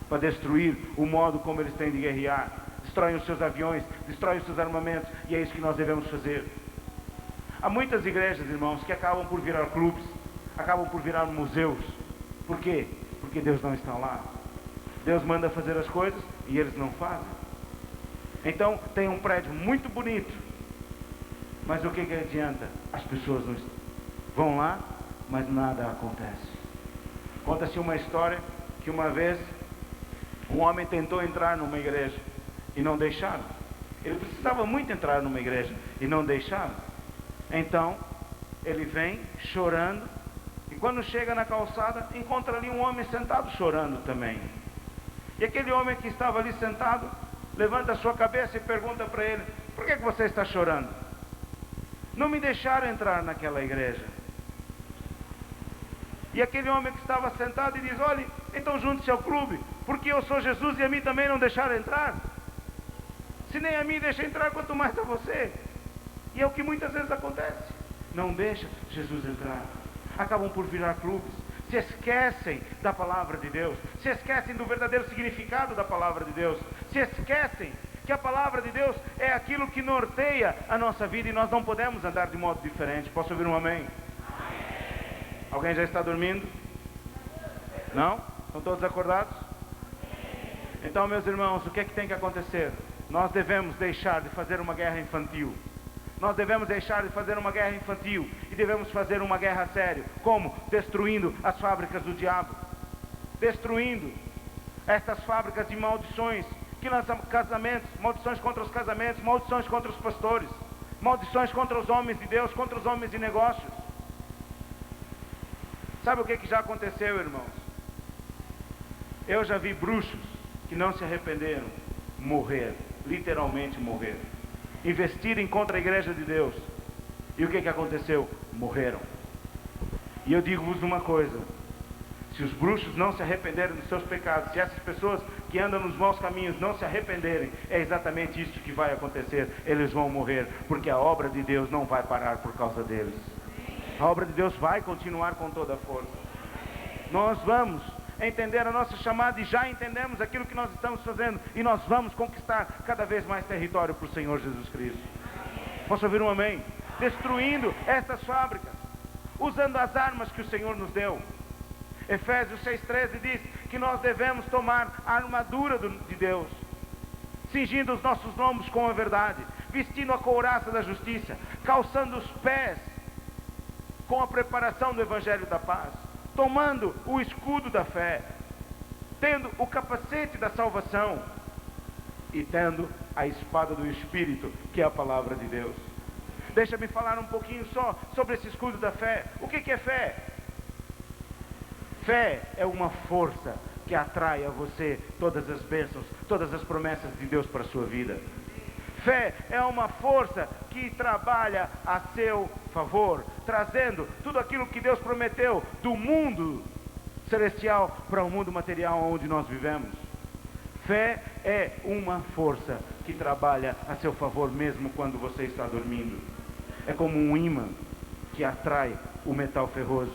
para destruir o modo como eles têm de guerrear. Destroem os seus aviões, destroem os seus armamentos, e é isso que nós devemos fazer. Há muitas igrejas, irmãos, que acabam por virar clubes, acabam por virar museus. Por quê? Porque Deus não está lá. Deus manda fazer as coisas e eles não fazem. Então tem um prédio muito bonito, mas o que adianta? As pessoas não vão lá, mas nada acontece. Conta-se uma história que uma vez um homem tentou entrar numa igreja e não deixaram. Ele precisava muito entrar numa igreja e não deixaram. Então ele vem chorando, e quando chega na calçada encontra ali um homem sentado chorando também. E aquele homem que estava ali sentado levanta a sua cabeça e pergunta para ele: por que você está chorando? Não me deixaram entrar naquela igreja. E aquele homem que estava sentado e diz: olhe, então junte-se ao clube, porque eu sou Jesus e a mim também não deixaram entrar. Se nem a mim deixa entrar, quanto mais a você. E é o que muitas vezes acontece. Não deixa Jesus entrar. Acabam por virar clubes. Se esquecem da palavra de Deus. Se esquecem do verdadeiro significado da palavra de Deus. Se esquecem que a palavra de Deus é aquilo que norteia a nossa vida, e nós não podemos andar de modo diferente. Posso ouvir um amém? Alguém já está dormindo? Não? Estão todos acordados? Então, meus irmãos, o que é que tem que acontecer? Nós devemos deixar de fazer uma guerra infantil. Nós devemos deixar de fazer uma guerra infantil e devemos fazer uma guerra a sério. Como? Destruindo as fábricas do diabo. Destruindo estas fábricas de maldições que lançam casamentos, maldições contra os casamentos, maldições contra os pastores, maldições contra os homens de Deus, contra os homens de negócios. Sabe o que já aconteceu, irmãos? Eu já vi bruxos que não se arrependeram morrer, literalmente morrer, investirem contra a igreja de Deus. E o que aconteceu? Morreram. E eu digo-vos uma coisa: se os bruxos não se arrependerem dos seus pecados, se essas pessoas que andam nos maus caminhos não se arrependerem, é exatamente isso que vai acontecer. Eles vão morrer, porque a obra de Deus não vai parar por causa deles. A obra de Deus vai continuar com toda a força. Nós vamos entender a nossa chamada, e já entendemos aquilo que nós estamos fazendo, e nós vamos conquistar cada vez mais território para o Senhor Jesus Cristo. Posso ouvir um amém? Destruindo essas fábricas, usando as armas que o Senhor nos deu. Efésios 6,13 diz que nós devemos tomar a armadura de Deus, cingindo os nossos lombos com a verdade, vestindo a couraça da justiça, calçando os pés com a preparação do Evangelho da paz, tomando o escudo da fé, tendo o capacete da salvação e tendo a espada do Espírito, que é a palavra de Deus. Deixa-me falar um pouquinho só sobre esse escudo da fé. O que é fé? Fé é uma força que atrai a você todas as bênçãos, todas as promessas de Deus para a sua vida. Fé é uma força que trabalha a seu favor, trazendo tudo aquilo que Deus prometeu do mundo celestial para o mundo material onde nós vivemos. Fé é uma força que trabalha a seu favor mesmo quando você está dormindo. É como um ímã que atrai o metal ferroso,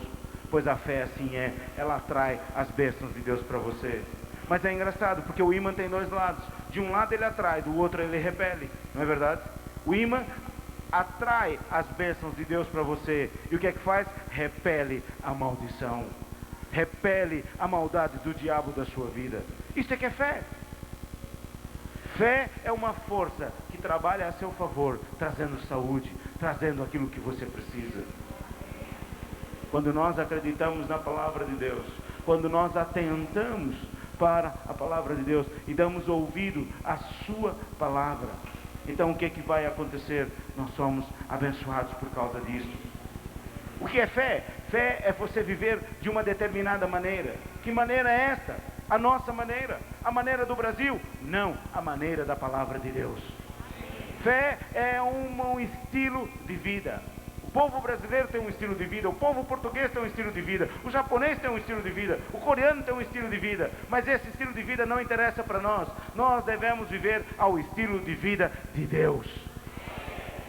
pois a fé assim é, ela atrai as bênçãos de Deus para você. Mas é engraçado, porque o ímã tem dois lados. De um lado ele atrai, do outro ele repele, não é verdade? O ímã atrai as bênçãos de Deus para você, e o que é que faz? Repele a maldição, repele a maldade do diabo da sua vida. Isso é que é fé. Fé é uma força que trabalha a seu favor, trazendo saúde, trazendo aquilo que você precisa. Quando nós acreditamos na palavra de Deus, quando nós atentamos para a palavra de Deus e damos ouvido à sua palavra, então o que vai acontecer? Nós somos abençoados por causa disso. O que é fé? Fé é você viver de uma determinada maneira. Que maneira é esta? a nossa maneira, a maneira do Brasil? Não, a maneira da palavra de Deus. Fé é um estilo de vida. O povo brasileiro tem um estilo de vida, o povo português tem um estilo de vida, o japonês tem um estilo de vida, o coreano tem um estilo de vida, mas esse estilo de vida não interessa para nós. Nós devemos viver ao estilo de vida de Deus.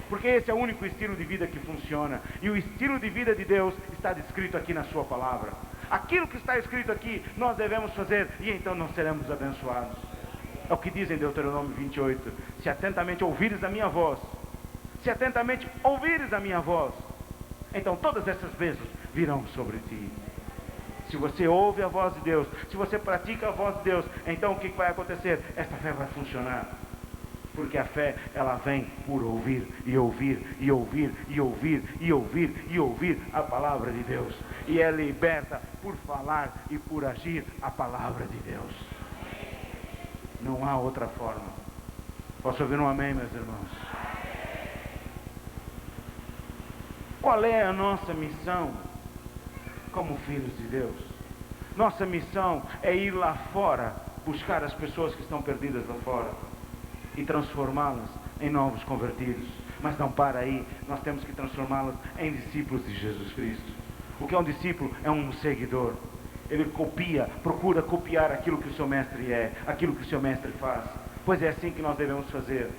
Porque esse é o único estilo de vida que funciona. E o estilo de vida de Deus está descrito aqui na sua palavra. Aquilo que está escrito aqui, nós devemos fazer, e então nós seremos abençoados. É o que diz em Deuteronômio 28. Se atentamente ouvires a minha voz, se atentamente ouvires a minha voz, então todas essas bênçãos virão sobre ti. Se você ouve a voz de Deus, se você pratica a voz de Deus, então o que vai acontecer? Essa fé vai funcionar. Porque a fé, ela vem por ouvir, e ouvir, e ouvir, e ouvir, e ouvir, e ouvir a palavra de Deus. E é liberta por falar e por agir a palavra de Deus. Não há outra forma. Posso ouvir um amém, meus irmãos? Qual é a nossa missão como filhos de Deus? Nossa missão é ir lá fora, buscar as pessoas que estão perdidas lá fora e transformá-las em novos convertidos. Mas não para aí, nós temos que transformá-las em discípulos de Jesus Cristo. O que é um discípulo? É um seguidor. Ele copia, procura copiar aquilo que o seu mestre é, aquilo que o seu mestre faz. Pois é assim que nós devemos fazer.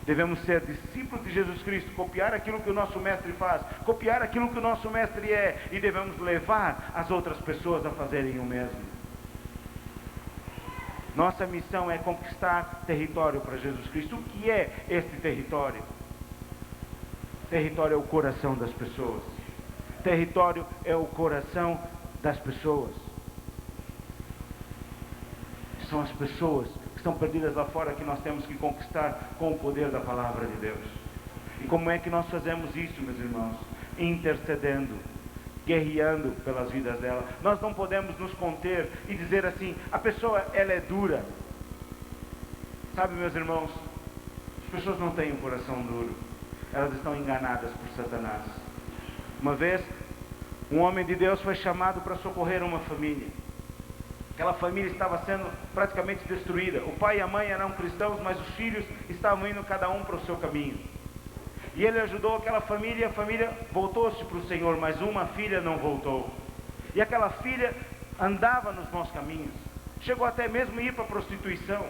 Devemos ser discípulos de Jesus Cristo, copiar aquilo que o nosso mestre faz, copiar aquilo que o nosso mestre é, e devemos levar as outras pessoas a fazerem o mesmo. Nossa missão é conquistar território para Jesus Cristo. O que é este território? Território é o coração das pessoas. Território é o coração das pessoas. São as pessoas que estão perdidas lá fora que nós temos que conquistar com o poder da palavra de Deus. E como é que nós fazemos isso, meus irmãos? Intercedendo, guerreando pelas vidas dela. Nós não podemos nos conter e dizer assim, a pessoa, ela é dura. Sabe, meus irmãos, as pessoas não têm um coração duro. Elas estão enganadas por Satanás. Uma vez, um homem de Deus foi chamado para socorrer uma família. Aquela família estava sendo praticamente destruída. O pai e a mãe eram cristãos, mas os filhos estavam indo cada um para o seu caminho. E ele ajudou aquela família, e a família voltou-se para o Senhor, mas uma filha não voltou. E aquela filha andava nos maus caminhos, chegou até mesmo a ir para a prostituição.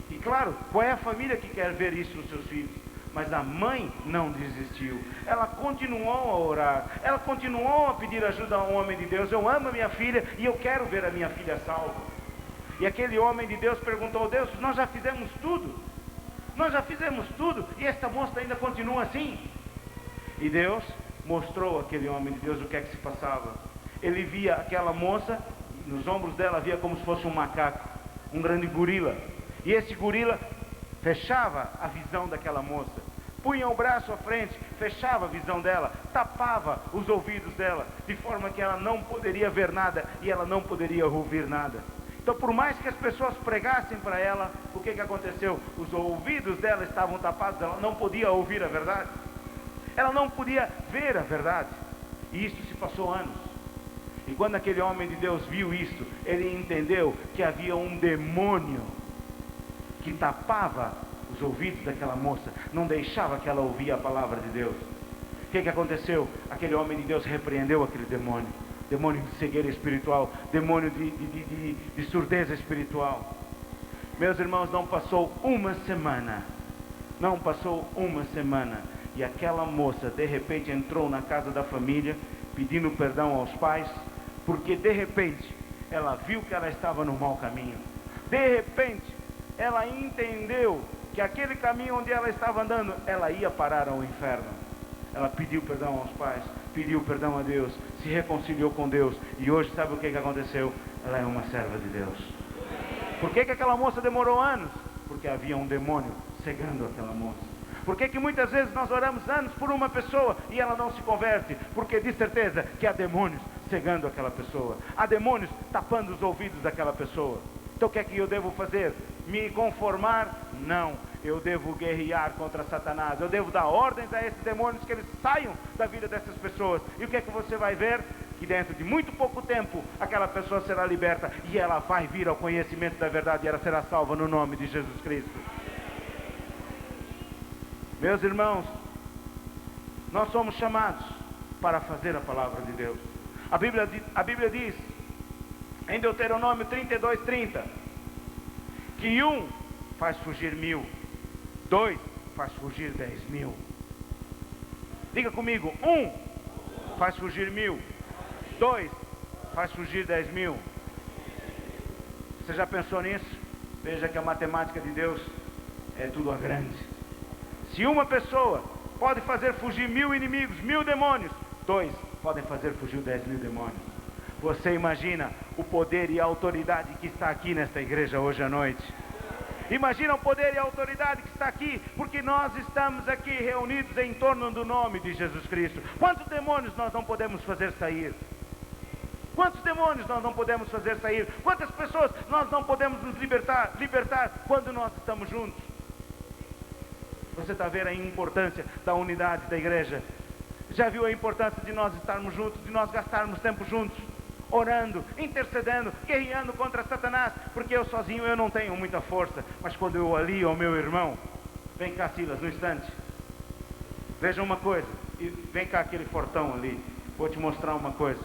E claro, qual é a família que quer ver isso nos seus filhos? Mas a mãe não desistiu. Ela continuou a orar, ela continuou a pedir ajuda ao homem de Deus. Eu amo a minha filha e eu quero ver a minha filha salva. E aquele homem de Deus perguntou: Deus, nós já fizemos tudo. Nós já fizemos tudo e esta moça ainda continua assim. E Deus mostrou àquele homem de Deus o que é que se passava. Ele via aquela moça, nos ombros dela havia como se fosse um macaco, um grande gorila. E esse gorila fechava a visão daquela moça, punha o braço à frente, fechava a visão dela, tapava os ouvidos dela, de forma que ela não poderia ver nada e ela não poderia ouvir nada. Então, por mais que as pessoas pregassem para ela, o que aconteceu? Os ouvidos dela estavam tapados, ela não podia ouvir a verdade, ela não podia ver a verdade. E isso se passou anos. E quando aquele homem de Deus viu isso, ele entendeu que havia um demônio que tapava os ouvidos daquela moça, não deixava que ela ouvia a palavra de Deus. O que aconteceu? Aquele homem de Deus repreendeu aquele demônio. Demônio de cegueira espiritual, demônio de surdez espiritual. Meus irmãos, não passou uma semana, e aquela moça de repente entrou na casa da família, pedindo perdão aos pais, porque de repente ela viu que ela estava no mau caminho. De repente ela entendeu que aquele caminho onde ela estava andando, ela ia parar ao inferno. Ela pediu perdão aos pais, pediu perdão a Deus, se reconciliou com Deus, e hoje sabe o que aconteceu? Ela é uma serva de Deus. Por que aquela moça demorou anos? Porque havia um demônio cegando aquela moça. Por que muitas vezes nós oramos anos por uma pessoa e ela não se converte? Porque de certeza que há demônios cegando aquela pessoa, há demônios tapando os ouvidos daquela pessoa. Então o que é que eu devo fazer? Me conformar? Não. Eu devo guerrear contra Satanás. Eu devo dar ordens a esses demônios que eles saiam da vida dessas pessoas. E o que é que você vai ver? que dentro de muito pouco tempo aquela pessoa será liberta e ela vai vir ao conhecimento da verdade e ela será salva no nome de Jesus Cristo. Meus irmãos, nós somos chamados para fazer a palavra de Deus. A Bíblia diz em Deuteronômio 32:30 que 1 faz fugir 1000, 2 faz fugir 10.000. Diga comigo, 1 faz fugir 1000, 2 faz fugir 10.000. Você já pensou nisso? Veja que a matemática de Deus é tudo a grande. Se uma pessoa pode fazer fugir 1000 inimigos, 1000 demônios, 2 podem fazer fugir 10.000 demônios. Você imagina o poder e a autoridade que está aqui nesta igreja hoje à noite? Imagina o poder e a autoridade que está aqui, porque nós estamos aqui reunidos em torno do nome de Jesus Cristo. Quantos demônios nós não podemos fazer sair? Quantos demônios nós não podemos fazer sair? Quantas pessoas nós não podemos nos libertar quando nós estamos juntos? Você está vendo a importância da unidade da igreja? Já viu a importância de nós estarmos juntos, de nós gastarmos tempo juntos? Orando, intercedendo, guerreando contra Satanás, porque eu sozinho eu não tenho muita força, mas quando eu alio ao meu irmão, vem cá Silas, no instante, veja uma coisa, e vem cá aquele fortão ali, vou te mostrar uma coisa.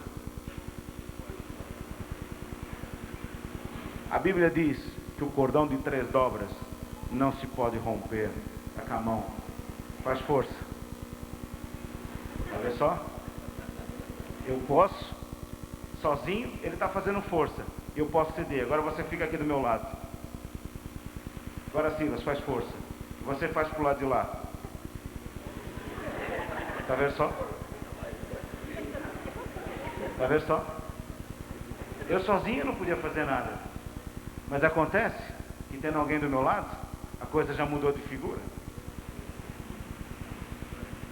A Bíblia diz que o cordão de 3 dobras não se pode romper. Tá com a mão, faz força, tá vendo só? Eu posso, sozinho, ele está fazendo força, eu posso ceder. Agora você fica aqui do meu lado. Agora Silas, faz força. Você faz pro lado de lá. Tá vendo só? Tá vendo só? Eu sozinho não podia fazer nada. Mas acontece que tendo alguém do meu lado, a coisa já mudou de figura.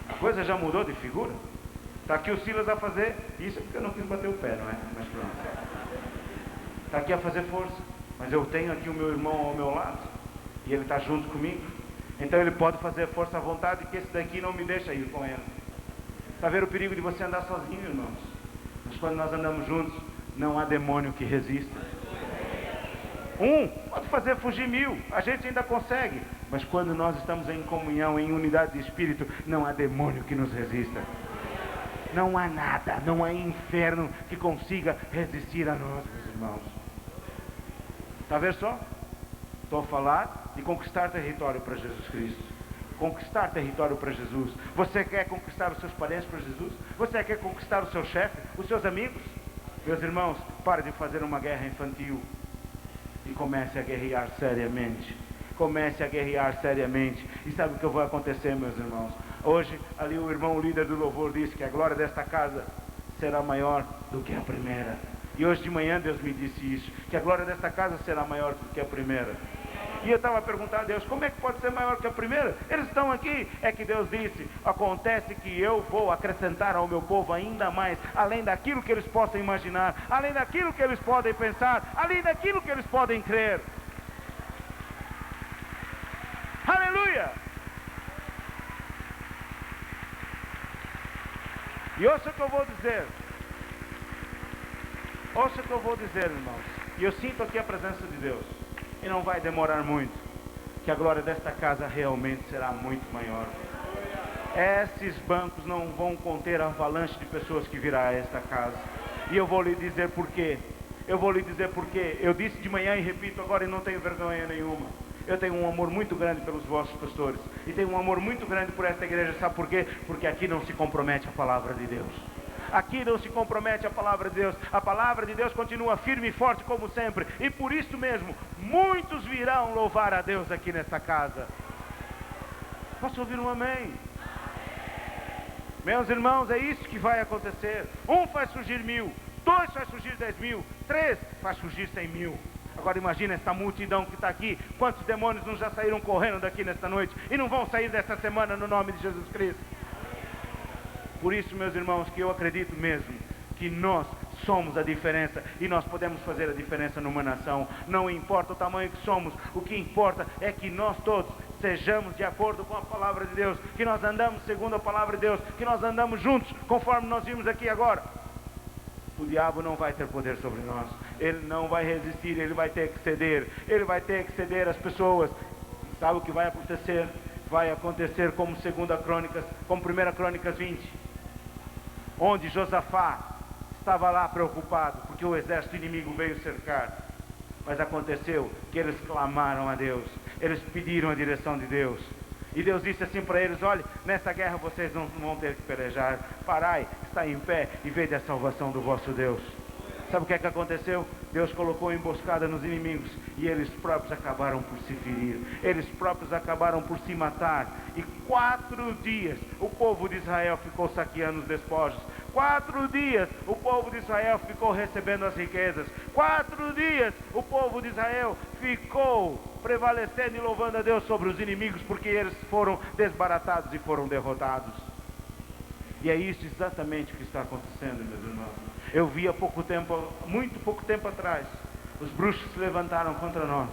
A coisa já mudou de figura. Está aqui o Silas a fazer, isso é porque eu não quis bater o pé, não é? Mas pronto. Está aqui a fazer força, mas eu tenho aqui o meu irmão ao meu lado, e ele está junto comigo. Então ele pode fazer força à vontade, que esse daqui não me deixa ir com ele. Está vendo o perigo de você andar sozinho, irmãos? Mas quando nós andamos juntos, não há demônio que resista. 1 pode fazer fugir 1000, a gente ainda consegue. Mas quando nós estamos em comunhão, em unidade de espírito, não há demônio que nos resista. Não há nada, não há inferno que consiga resistir a nós, meus irmãos. Está vendo só? Estou a falar de conquistar território para Jesus Cristo. Conquistar território para Jesus. Você quer conquistar os seus parentes para Jesus? Você quer conquistar o seu chefe, os seus amigos? Meus irmãos, pare de fazer uma guerra infantil e comece a guerrear seriamente. Comece a guerrear seriamente. E sabe o que vai acontecer, meus irmãos? Hoje, ali o irmão líder do louvor disse que a glória desta casa será maior do que a primeira. E hoje de manhã Deus me disse isso, que a glória desta casa será maior do que a primeira. E eu estava a perguntar a Deus, como é que pode ser maior que a primeira? Eles estão aqui. É que Deus disse, acontece que eu vou acrescentar ao meu povo ainda mais, além daquilo que eles possam imaginar, além daquilo que eles podem pensar, além daquilo que eles podem crer. Aleluia! E ouça o que eu vou dizer. Ouça o que eu vou dizer, irmãos. E eu sinto aqui a presença de Deus. E não vai demorar muito, que a glória desta casa realmente será muito maior. Esses bancos não vão conter a avalanche de pessoas que virá a esta casa. E eu vou lhe dizer por quê. Eu vou lhe dizer por quê. Eu disse de manhã e repito agora e não tenho vergonha nenhuma. Eu tenho um amor muito grande pelos vossos pastores. E tenho um amor muito grande por esta igreja. Sabe por quê? Porque aqui não se compromete a palavra de Deus. Aqui não se compromete a palavra de Deus. A palavra de Deus continua firme e forte como sempre. E por isso mesmo, muitos virão louvar a Deus aqui nesta casa. Posso ouvir um amém? Meus irmãos, é isso que vai acontecer. 1 faz surgir 1000, 2 faz surgir 10.000, 3 faz surgir 100.000. Agora imagina essa multidão que está aqui. Quantos demônios não já saíram correndo daqui nesta noite e não vão sair desta semana no nome de Jesus Cristo? Por isso, meus irmãos, que eu acredito mesmo que nós somos a diferença e nós podemos fazer a diferença numa nação. Não importa o tamanho que somos, o que importa é que nós todos sejamos de acordo com a palavra de Deus, que nós andamos segundo a palavra de Deus, que nós andamos juntos, conforme nós vimos aqui agora. o diabo não vai ter poder sobre nós. Ele não vai resistir, ele vai ter que ceder. Ele vai ter que ceder às pessoas. Sabe o que vai acontecer? Vai acontecer como 2 Crônicas, como 1 Crônicas 20. Onde Josafá estava lá preocupado, porque o exército inimigo veio cercar. Mas aconteceu que eles clamaram a Deus. Eles pediram a direção de Deus. E Deus disse assim para eles: olha, nessa guerra vocês não vão ter que pelejar. Parai, está em pé e vede a salvação do vosso Deus. Sabe o que é que aconteceu? Deus colocou emboscada nos inimigos e eles próprios acabaram por se ferir. Eles próprios acabaram por se matar. E 4 dias o povo de Israel ficou saqueando os despojos. 4 dias o povo de Israel ficou recebendo as riquezas. 4 dias o povo de Israel ficou prevalecendo e louvando a Deus sobre os inimigos, porque eles foram desbaratados e foram derrotados. E é isso exatamente o que está acontecendo, meus irmãos. Eu vi há pouco tempo, muito pouco tempo atrás, os bruxos se levantaram contra nós.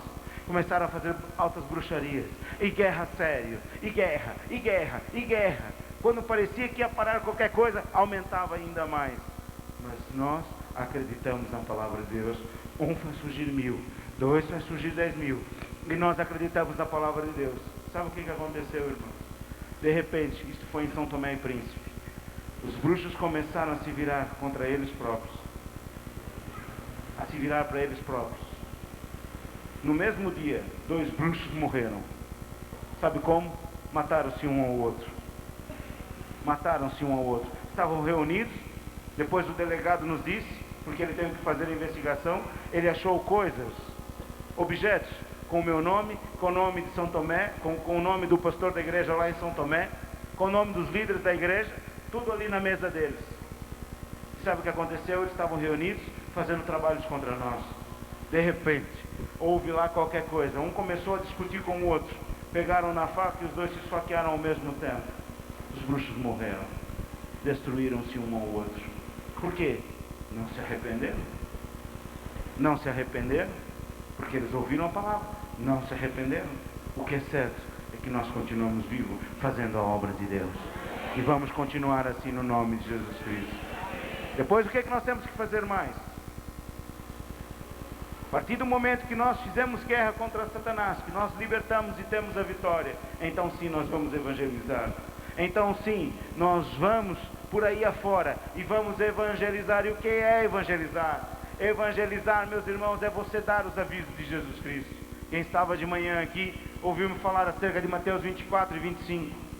Começaram a fazer altas bruxarias. E guerra sério. E guerra, e guerra, e guerra. Quando parecia que ia parar qualquer coisa, aumentava ainda mais. Mas nós acreditamos na palavra de Deus. 1 vai surgir 1000, 2 vai surgir 10.000. E nós acreditamos na palavra de Deus. Sabe o que aconteceu, irmãos? De repente, isso foi em São Tomé e Príncipe. Os bruxos começaram a se virar contra eles próprios. A se virar para eles próprios. No mesmo dia, 2 bruxos morreram. Sabe como? Mataram-se um ao outro. Mataram-se um ao outro. Estavam reunidos. Depois o delegado nos disse, porque ele teve que fazer a investigação, ele achou coisas, objetos, com o meu nome, com o nome de São Tomé, com o nome do pastor da igreja lá em São Tomé, com o nome dos líderes da igreja, tudo ali na mesa deles. Sabe o que aconteceu? Eles estavam reunidos, fazendo trabalhos contra nós. De repente, houve lá qualquer coisa. Um começou a discutir com o outro. Pegaram na faca e os 2 se esfaquearam ao mesmo tempo. Os bruxos morreram. Destruíram-se um ao outro. Por quê? Não se arrependeram. Não se arrependeram, porque eles ouviram a palavra. Não se arrependeram. O que é certo é que nós continuamos vivos, fazendo a obra de Deus. E vamos continuar assim no nome de Jesus Cristo. Depois, o que é que nós temos que fazer mais? A partir do momento que nós fizemos guerra contra Satanás, que nós libertamos e temos a vitória, então sim, nós vamos evangelizar. Então sim, nós vamos por aí afora e vamos evangelizar. E o que é evangelizar? Evangelizar, meus irmãos, é você dar os avisos de Jesus Cristo. Quem estava de manhã aqui, ouviu-me falar acerca de Mateus 24 e 25.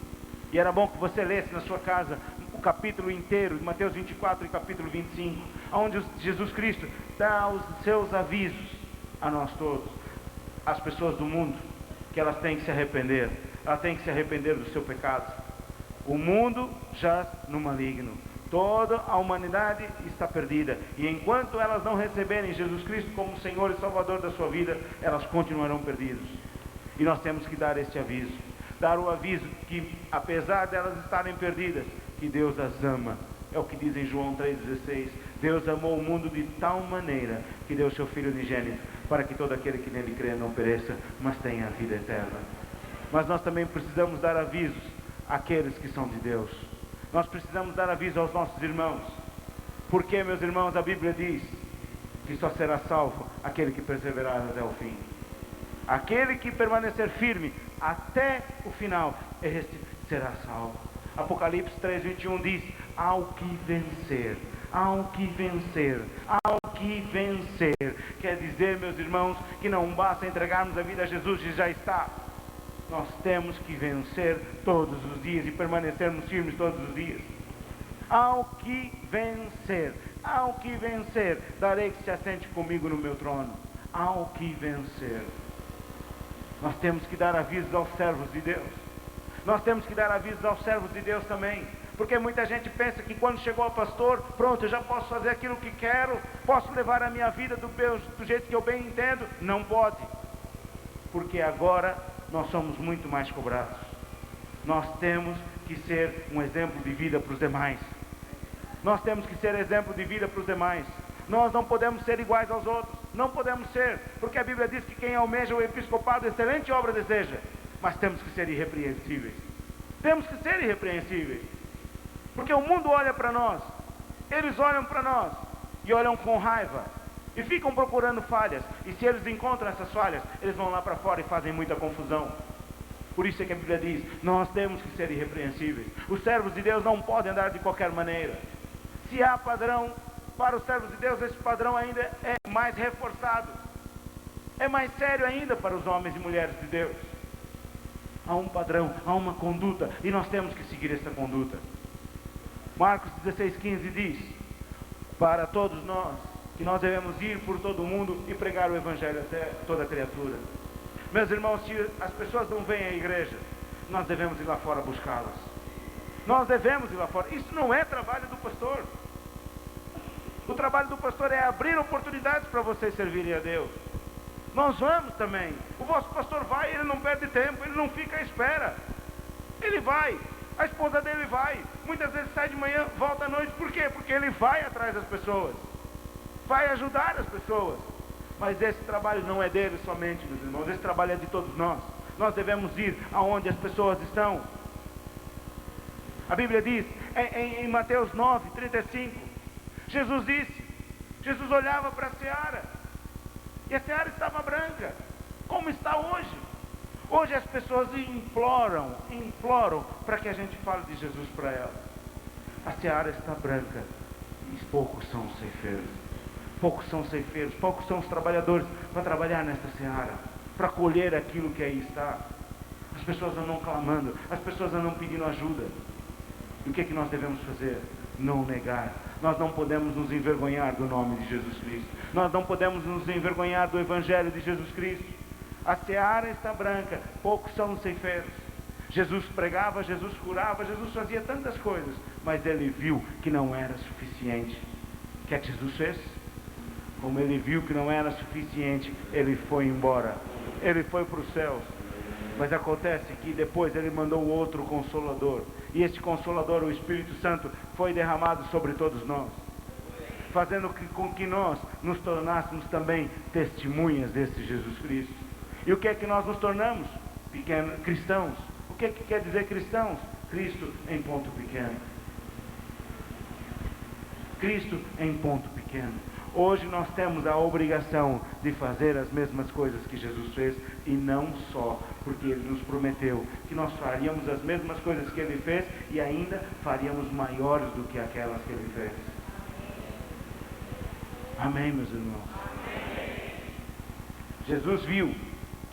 E era bom que você lesse na sua casa o capítulo inteiro, de Mateus 24 e capítulo 25, onde Jesus Cristo dá os seus avisos a nós todos, às pessoas do mundo, que elas têm que se arrepender, elas têm que se arrepender do seu pecado. O mundo jaz no maligno, toda a humanidade está perdida, e enquanto elas não receberem Jesus Cristo como Senhor e Salvador da sua vida, elas continuarão perdidas. E nós temos que dar este aviso. Dar o aviso que, apesar delas estarem perdidas, que Deus as ama. É o que diz em João 3,16. Deus amou o mundo de tal maneira que deu seu Filho unigênito, para que todo aquele que nele crê não pereça, mas tenha a vida eterna. Mas nós também precisamos dar avisos àqueles que são de Deus. Nós precisamos dar aviso aos nossos irmãos. Porque, meus irmãos, a Bíblia diz que só será salvo aquele que perseverar até o fim. Aquele que permanecer firme até o final, este será salvo. Apocalipse 3:21 diz: ao que vencer, ao que vencer, ao que vencer. Quer dizer, meus irmãos, que não basta entregarmos a vida a Jesus e já está. Nós temos que vencer todos os dias e permanecermos firmes todos os dias. Ao que vencer, darei que se assente comigo no meu trono. Ao que vencer. Nós temos que dar avisos aos servos de Deus. Nós temos que dar avisos aos servos de Deus também. Porque muita gente pensa que quando chegou ao pastor, pronto, eu já posso fazer aquilo que quero, posso levar a minha vida do jeito que eu bem entendo. Não pode. Porque agora nós somos muito mais cobrados. Nós temos que ser um exemplo de vida para os demais. Nós temos que ser exemplo de vida para os demais. Nós não podemos ser iguais aos outros. Não podemos ser, porque a Bíblia diz que quem almeja o episcopado, excelente obra deseja. Mas temos que ser irrepreensíveis. Temos que ser irrepreensíveis. Porque o mundo olha para nós. Eles olham para nós. E que olham com raiva e ficam procurando falhas. E se eles encontram essas falhas, eles vão lá para fora e fazem muita confusão. Por isso é que a Bíblia diz, nós temos que ser irrepreensíveis. Os servos de Deus não podem andar de qualquer maneira. Se há padrão para os servos de Deus, esse padrão ainda é mais reforçado. É mais sério ainda para os homens e mulheres de Deus. Há um padrão, há uma conduta, e nós temos que seguir essa conduta. Marcos 16:15 diz, para todos nós, que nós devemos ir por todo o mundo e pregar o Evangelho até toda criatura. Meus irmãos, se as pessoas não vêm à igreja, nós devemos ir lá fora buscá-las. Nós devemos ir lá fora. Isso não é trabalho do pastor. O trabalho do pastor é abrir oportunidades para vocês servirem a Deus. Nós vamos também. O vosso pastor vai, ele não perde tempo, ele não fica à espera. Ele vai. A esposa dele vai. Muitas vezes sai de manhã, volta à noite. Por quê? Porque ele vai atrás das pessoas. Vai ajudar as pessoas. Mas esse trabalho não é dele somente, meus irmãos. Esse trabalho é de todos nós. Nós devemos ir aonde as pessoas estão. A Bíblia diz, em Mateus 9:35, Jesus disse, Jesus olhava para a seara, e a seara estava branca, como está hoje. Hoje as pessoas imploram para que a gente fale de Jesus para elas. A seara está branca, e poucos são os ceifeiros. Poucos são os ceifeiros, poucos são os trabalhadores para trabalhar nesta seara, para colher aquilo que aí está. As pessoas andam clamando, as pessoas andam pedindo ajuda. E o que é que nós devemos fazer? Não negar. Nós não podemos nos envergonhar do nome de Jesus Cristo. Nós não podemos nos envergonhar do Evangelho de Jesus Cristo. A seara está branca, poucos são os ceifeiros. Jesus pregava, Jesus curava, Jesus fazia tantas coisas, mas ele viu que não era suficiente. O que é que Jesus fez? Como ele viu que não era suficiente, ele foi embora. Ele foi para os céus. Mas acontece que depois ele mandou outro Consolador. E este Consolador, o Espírito Santo, foi derramado sobre todos nós, fazendo com que nós nos tornássemos também testemunhas desse Jesus Cristo. E o que é que nós nos tornamos? Cristãos. O que é que quer dizer cristãos? Cristo em ponto pequeno. Cristo em ponto pequeno. Hoje nós temos a obrigação de fazer as mesmas coisas que Jesus fez, e não só porque Ele nos prometeu que nós faríamos as mesmas coisas que Ele fez e ainda faríamos maiores do que aquelas que Ele fez. Amém, meus irmãos? Jesus viu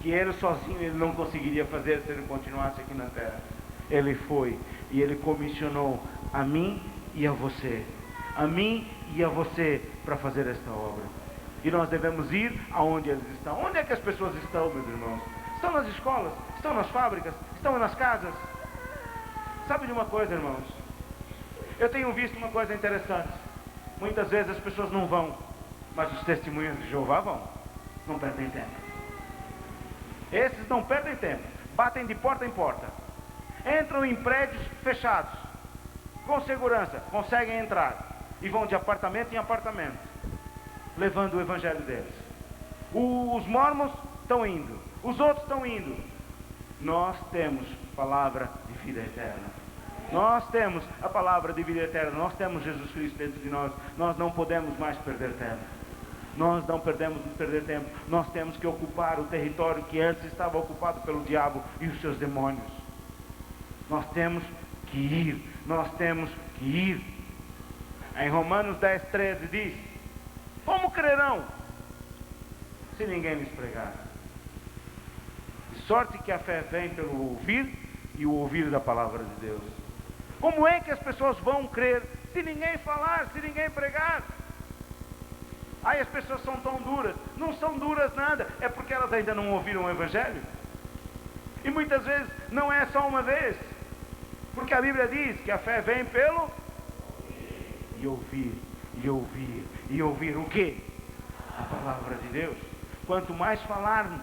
que Ele sozinho Ele não conseguiria fazer se Ele continuasse aqui na terra. Ele foi e Ele comissionou a mim e a você. A mim e a você para fazer esta obra. E nós devemos ir aonde eles estão. Onde é que as pessoas estão, meus irmãos? Estão nas escolas? Estão nas fábricas? Estão nas casas? Sabe de uma coisa, irmãos? Eu tenho visto uma coisa interessante. Muitas vezes as pessoas não vão, mas os testemunhos de Jeová vão. Não perdem tempo. Esses não perdem tempo. Batem de porta em porta. Entram em prédios fechados. Com segurança. Conseguem entrar. E vão de apartamento em apartamento, levando o Evangelho deles. Os mormons estão indo, os outros estão indo. Nós temos palavra de vida eterna. Nós temos a palavra de vida eterna. Nós temos Jesus Cristo dentro de nós. Nós não podemos mais perder tempo. Nós não podemos perder tempo. Nós temos que ocupar o território que antes estava ocupado pelo diabo e os seus demônios. Nós temos que ir. Nós temos que ir. Em Romanos 10:13 diz: como crerão se ninguém lhes pregar? De sorte que a fé vem pelo ouvir, e o ouvir da palavra de Deus. Como é que as pessoas vão crer se ninguém falar, se ninguém pregar? Aí as pessoas são tão duras. Não são duras nada, é porque elas ainda não ouviram o Evangelho. E muitas vezes não é só uma vez, porque a Bíblia diz que a fé vem pelo e ouvir, e ouvir, e ouvir o quê? A palavra de Deus. Quanto mais falarmos,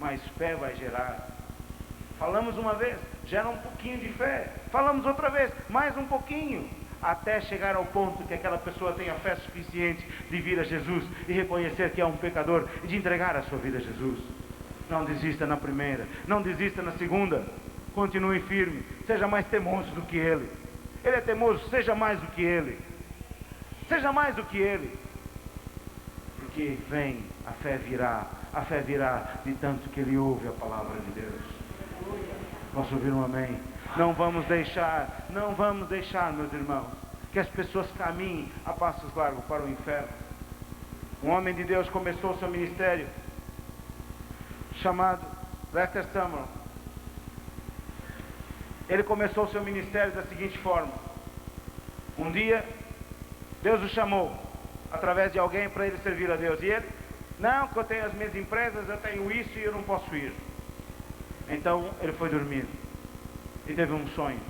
mais fé vai gerar. Falamos uma vez, gera um pouquinho de fé. Falamos outra vez, mais um pouquinho, até chegar ao ponto que aquela pessoa tenha fé suficiente de vir a Jesus e reconhecer que é um pecador e de entregar a sua vida a Jesus. Não desista na primeira, não desista na segunda. Continue firme, seja mais teimoso do que Ele. Ele é teimoso, seja mais do que Ele. Seja mais do que Ele. porque vem, a fé virá de tanto que ele ouve a palavra de Deus. Posso ouvir um amém? Não vamos deixar, meus irmãos, que as pessoas caminhem a passos largos para o inferno. Um homem de Deus começou o seu ministério, chamado Lester Sumrall. Ele começou o seu ministério da seguinte forma: um dia, Deus o chamou, através de alguém, para ele servir a Deus. E ele, não, que eu tenho as minhas empresas, eu tenho isso e eu não posso ir. Então, ele foi dormir. E teve um sonho.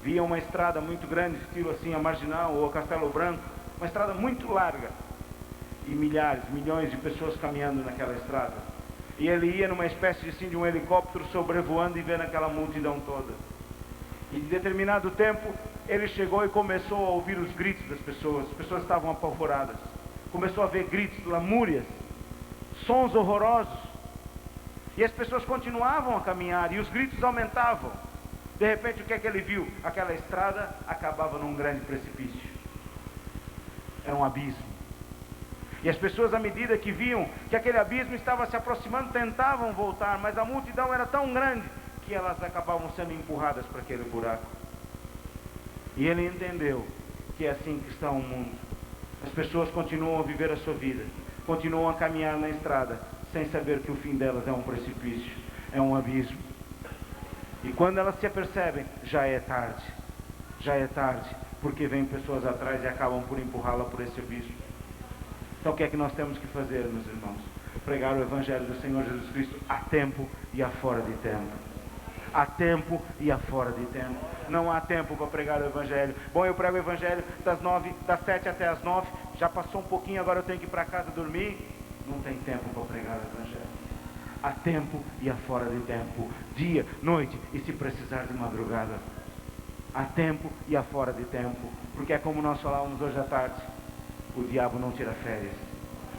Via uma estrada muito grande, estilo assim, a Marginal ou a Castelo Branco. Uma estrada muito larga. E milhões de pessoas caminhando naquela estrada. E ele ia numa espécie assim, de um helicóptero sobrevoando e vendo aquela multidão toda. E de determinado tempo, ele chegou e começou a ouvir os gritos das pessoas. As pessoas estavam apavoradas. Começou a ver gritos, lamúrias, sons horrorosos. E as pessoas continuavam a caminhar e os gritos aumentavam. De repente, o que é que ele viu? Aquela estrada acabava num grande precipício. Era um abismo. E as pessoas, à medida que viam que aquele abismo estava se aproximando, tentavam voltar, mas a multidão era tão grande que elas acabavam sendo empurradas para aquele buraco. E ele entendeu que é assim que está o mundo. As pessoas continuam a viver a sua vida, continuam a caminhar na estrada, sem saber que o fim delas é um precipício, é um abismo. E quando elas se apercebem, já é tarde, porque vêm pessoas atrás e acabam por empurrá-la por esse abismo. Então o que é que nós temos que fazer, meus irmãos? Pregar o Evangelho do Senhor Jesus Cristo a tempo e a fora de tempo. A tempo e a fora de tempo. Não há tempo para pregar o Evangelho. Bom, eu prego o Evangelho das 7 até as 9, já passou um pouquinho, agora eu tenho que ir para casa dormir. Não tem tempo para pregar o Evangelho. Há tempo e há fora de tempo. Dia, noite e se precisar de madrugada. Há tempo e há fora de tempo. Porque é como nós falávamos hoje à tarde. O diabo não tira férias.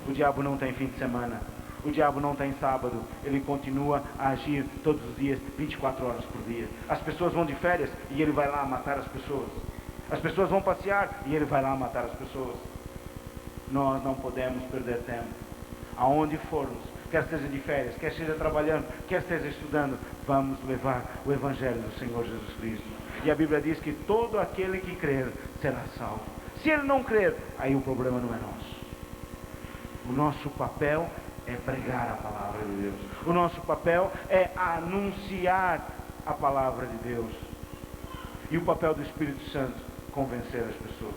O diabo não tem fim de semana. O diabo não tem sábado. Ele continua a agir todos os dias, 24 horas por dia. As pessoas vão de férias e ele vai lá matar as pessoas. As pessoas vão passear e ele vai lá matar as pessoas. Nós não podemos perder tempo. Aonde formos, quer seja de férias, quer seja trabalhando, quer seja estudando, vamos levar o Evangelho do Senhor Jesus Cristo. E a Bíblia diz que todo aquele que crer será salvo. Se ele não crer, aí o problema não é nosso. O nosso papel é pregar a palavra de Deus. O nosso papel é anunciar a palavra de Deus. E o papel do Espírito Santo, convencer as pessoas.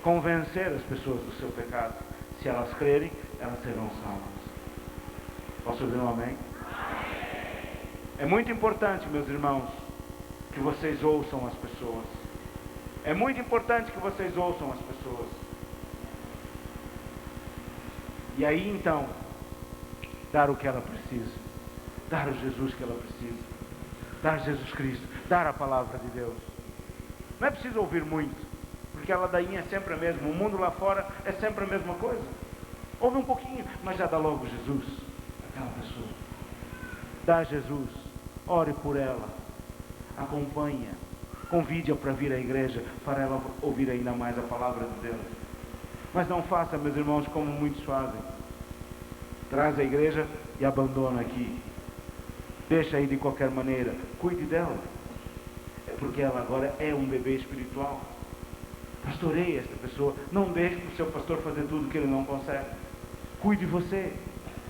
Convencer as pessoas do seu pecado. Se elas crerem, elas serão salvas. Posso ouvir um amém? É muito importante, meus irmãos, que vocês ouçam as pessoas. É muito importante que vocês ouçam as pessoas. E aí então, dar o que ela precisa. Dar o Jesus que ela precisa. Dar Jesus Cristo. Dar a palavra de Deus. Não é preciso ouvir muito, porque a ladainha é sempre a mesma. O mundo lá fora é sempre a mesma coisa. Ouve um pouquinho, mas já dá logo Jesus. Aquela pessoa. Dá Jesus. Ore por ela. Acompanha. Convide-a para vir à igreja, para ela ouvir ainda mais a palavra de Deus. Mas não faça, meus irmãos, como muitos fazem. Traz a igreja e abandona aqui. Deixa aí de qualquer maneira. Cuide dela. É porque ela agora é um bebê espiritual. Pastoreie esta pessoa. Não deixe para o seu pastor fazer tudo que ele não consegue. Cuide você.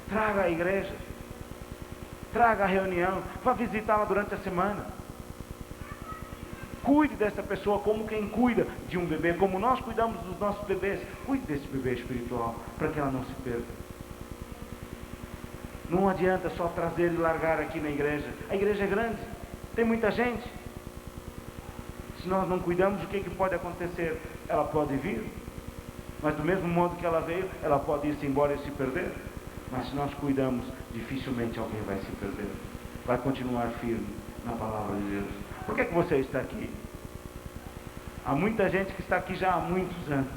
Traga a igreja. Traga a reunião. Vá visitá-la durante a semana. Cuide dessa pessoa como quem cuida de um bebê, como nós cuidamos dos nossos bebês. Cuide desse bebê espiritual, para que ela não se perca. Não adianta só trazer e largar aqui na igreja. A igreja é grande, tem muita gente. Se nós não cuidamos, o que pode acontecer? Ela pode vir, mas do mesmo modo que ela veio, ela pode ir-se embora e se perder. Mas se nós cuidamos, dificilmente alguém vai se perder. Vai continuar firme na palavra de Deus. Por que você está aqui? Há muita gente que está aqui já há muitos anos.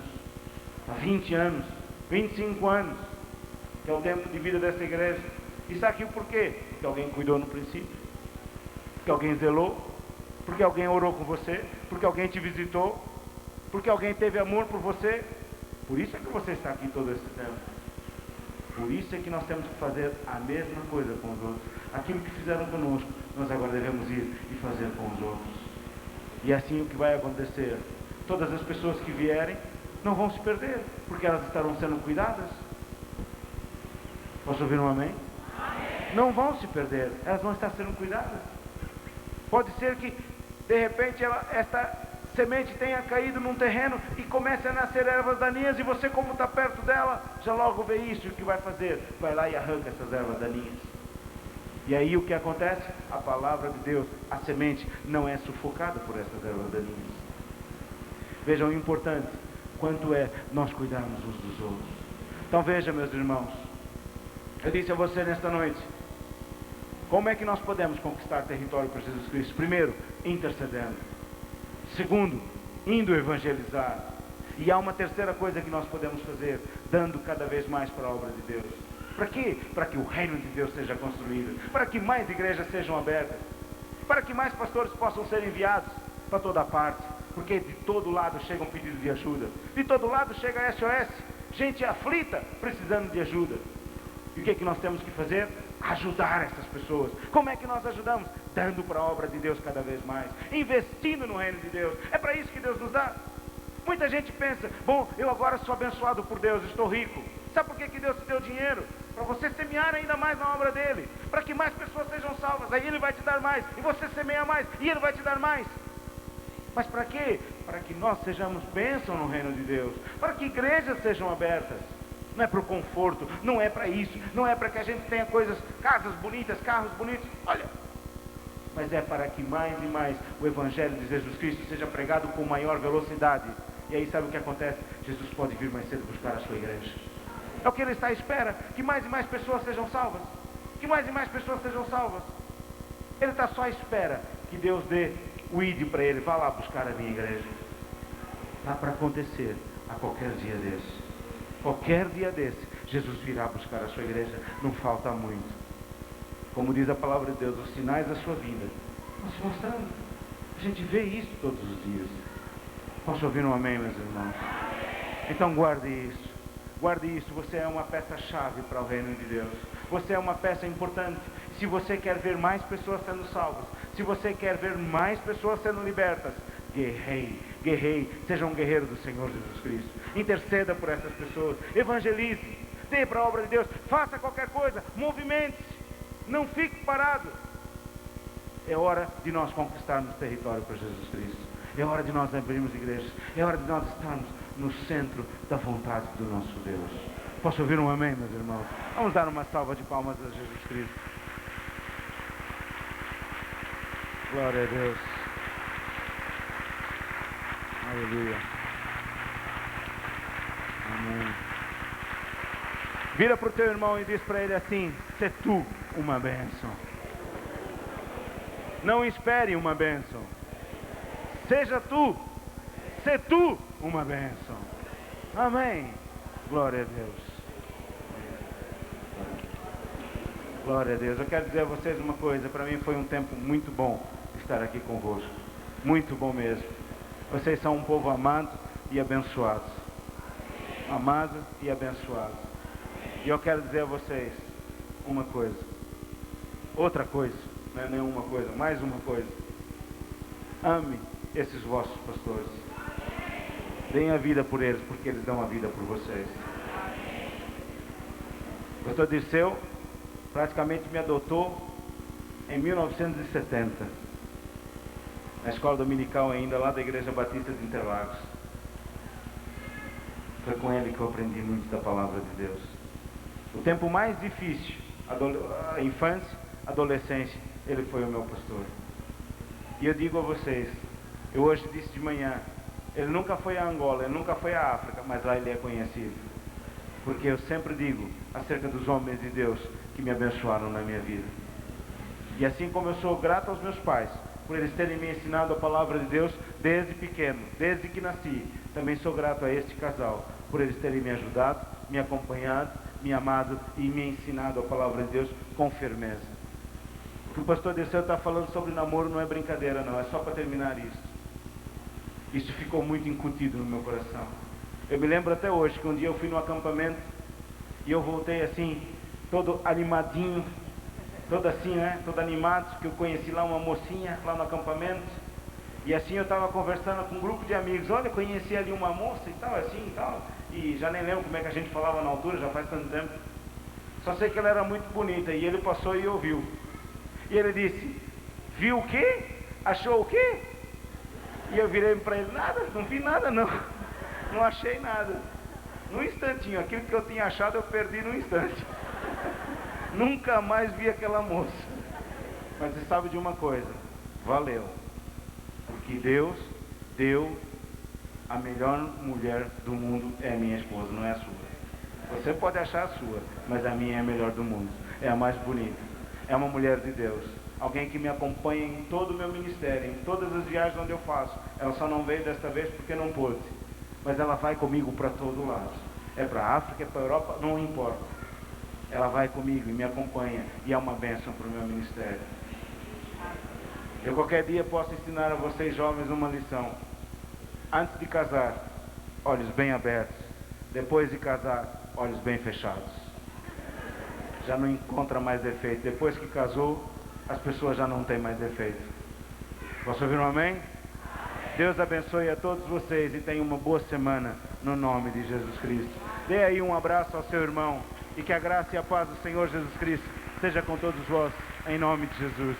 Há 20 anos, 25 anos, que é o tempo de vida dessa igreja. E está aqui por quê? Porque alguém cuidou no princípio. Porque alguém zelou. Porque alguém orou com você. Porque alguém te visitou. Porque alguém teve amor por você. Por isso é que você está aqui todo esse tempo. Por isso é que nós temos que fazer a mesma coisa com os outros. Aquilo que fizeram conosco, nós agora devemos ir e fazer com os outros. E assim o que vai acontecer? Todas as pessoas que vierem não vão se perder, porque elas estarão sendo cuidadas. Posso ouvir um amém? Não vão se perder, elas vão estar sendo cuidadas. Pode ser que, de repente, esta semente tenha caído num terreno e comece a nascer ervas daninhas, e você, como está perto dela, já logo vê isso. E o que vai fazer? Vai lá e arranca essas ervas daninhas. E aí o que acontece? A palavra de Deus, a semente, não é sufocada por essas ervas daninhas. Vejam o importante, quanto é nós cuidarmos uns dos outros. Então veja, meus irmãos, eu disse a você nesta noite, como é que nós podemos conquistar território para Jesus Cristo? Primeiro, intercedendo. Segundo, indo evangelizar. E há uma terceira coisa que nós podemos fazer, dando cada vez mais para a obra de Deus. Para quê? Para que o reino de Deus seja construído, para que mais igrejas sejam abertas, para que mais pastores possam ser enviados para toda parte, porque de todo lado chega um pedido de ajuda, de todo lado chega a SOS, gente aflita, precisando de ajuda. E o que é que nós temos que fazer? Ajudar essas pessoas. Como é que nós ajudamos? Dando para a obra de Deus cada vez mais, investindo no reino de Deus. É para isso que Deus nos dá. Muita gente pensa, bom, eu agora sou abençoado por Deus, estou rico. Sabe por que Deus te deu dinheiro? Para você semear ainda mais na obra dele, para que mais pessoas sejam salvas. Aí ele vai te dar mais, e você semeia mais, e ele vai te dar mais. Mas para quê? Para que nós sejamos bênção no reino de Deus, para que igrejas sejam abertas. Não é para o conforto, não é para isso, não é para que a gente tenha coisas, casas bonitas, carros bonitos, olha. Mas é para que mais e mais o Evangelho de Jesus Cristo seja pregado com maior velocidade. E aí sabe o que acontece? Jesus pode vir mais cedo buscar a sua igreja. É o que ele está à espera, que mais e mais pessoas sejam salvas. Que mais e mais pessoas sejam salvas. Ele está só à espera que Deus dê o ide para ele, vá lá buscar a minha igreja. Está para acontecer a qualquer dia desse. Qualquer dia desse, Jesus virá buscar a sua igreja, não falta muito. Como diz a palavra de Deus, os sinais da sua vida estão se mostrando. A gente vê isso todos os dias. Posso ouvir um amém, meus irmãos? Então guarde isso. Guarde isso, você é uma peça-chave para o reino de Deus. Você é uma peça importante. Se você quer ver mais pessoas sendo salvas, se você quer ver mais pessoas sendo libertas, guerreie, guerreie, seja um guerreiro do Senhor Jesus Cristo. Interceda por essas pessoas, evangelize, dê para a obra de Deus, faça qualquer coisa, movimente-se, não fique parado. É hora de nós conquistarmos território para Jesus Cristo. É hora de nós abrirmos igrejas. É hora de nós estarmos no centro da vontade do nosso Deus. Posso ouvir um amém, meus irmãos? Vamos dar uma salva de palmas a Jesus Cristo. Glória a Deus. Aleluia. Amém. Vira para o teu irmão e diz para ele assim: sê tu uma bênção. Não espere uma bênção. Seja tu, sê tu uma bênção. Amém. Glória a Deus. Glória a Deus. Eu quero dizer a vocês uma coisa. Para mim foi um tempo muito bom estar aqui convosco. Muito bom mesmo. Vocês são um povo amado e abençoado. Amado e abençoado. E eu quero dizer a vocês uma coisa. Outra coisa. Não é nenhuma coisa. Mais uma coisa. Ame esses vossos pastores. Deem a vida por eles, porque eles dão a vida por vocês. O pastor Dirceu praticamente me adotou em 1970, na escola dominical ainda, lá da Igreja Batista de Interlagos. Foi com ele que eu aprendi muito da palavra de Deus. O tempo mais difícil, a infância, adolescência, ele foi o meu pastor. E eu digo a vocês, eu hoje disse de manhã, ele nunca foi a Angola, ele nunca foi a África, mas lá ele é conhecido. Porque eu sempre digo acerca dos homens de Deus que me abençoaram na minha vida. E assim como eu sou grato aos meus pais, por eles terem me ensinado a palavra de Deus desde pequeno, desde que nasci, também sou grato a este casal, por eles terem me ajudado, me acompanhado, me amado e me ensinado a palavra de Deus com firmeza. O que o pastor Dirceu está falando sobre namoro não é brincadeira não, é só para terminar isso. Isso ficou muito incutido no meu coração. Eu me lembro até hoje que um dia eu fui no acampamento E eu voltei assim, todo animadinho, todo assim, né? Todo animado, porque eu conheci lá uma mocinha, lá no acampamento. E assim eu estava conversando com um grupo de amigos. Olha, conheci ali uma moça e tal, assim e tal. E já nem lembro como é que a gente falava na altura, já faz tanto tempo. Só sei que ela era muito bonita. E ele passou e ouviu. E ele disse, viu o quê? Achou o quê? E eu virei para ele, nada, não vi nada não. Não achei nada. Num instantinho, aquilo que eu tinha achado eu perdi num instante. Nunca mais vi aquela moça. Mas você sabe de uma coisa, valeu. Porque Deus deu a melhor mulher do mundo, é a minha esposa, não é a sua. Você pode achar a sua, mas a minha é a melhor do mundo. É a mais bonita. É uma mulher de Deus. Alguém que me acompanha em todo o meu ministério, em todas as viagens onde eu faço. Ela só não veio desta vez porque não pôde. Mas ela vai comigo para todo lado. É para a África, é para a Europa, não importa. Ela vai comigo e me acompanha. E é uma bênção para o meu ministério. Eu qualquer dia posso ensinar a vocês jovens uma lição. Antes de casar, olhos bem abertos. Depois de casar, olhos bem fechados. Já não encontra mais defeito. Depois que casou, as pessoas já não têm mais defeito. Posso ouvir um amém? Deus abençoe a todos vocês e tenham uma boa semana no nome de Jesus Cristo. Dê aí um abraço ao seu irmão e que a graça e a paz do Senhor Jesus Cristo seja com todos vós, em nome de Jesus.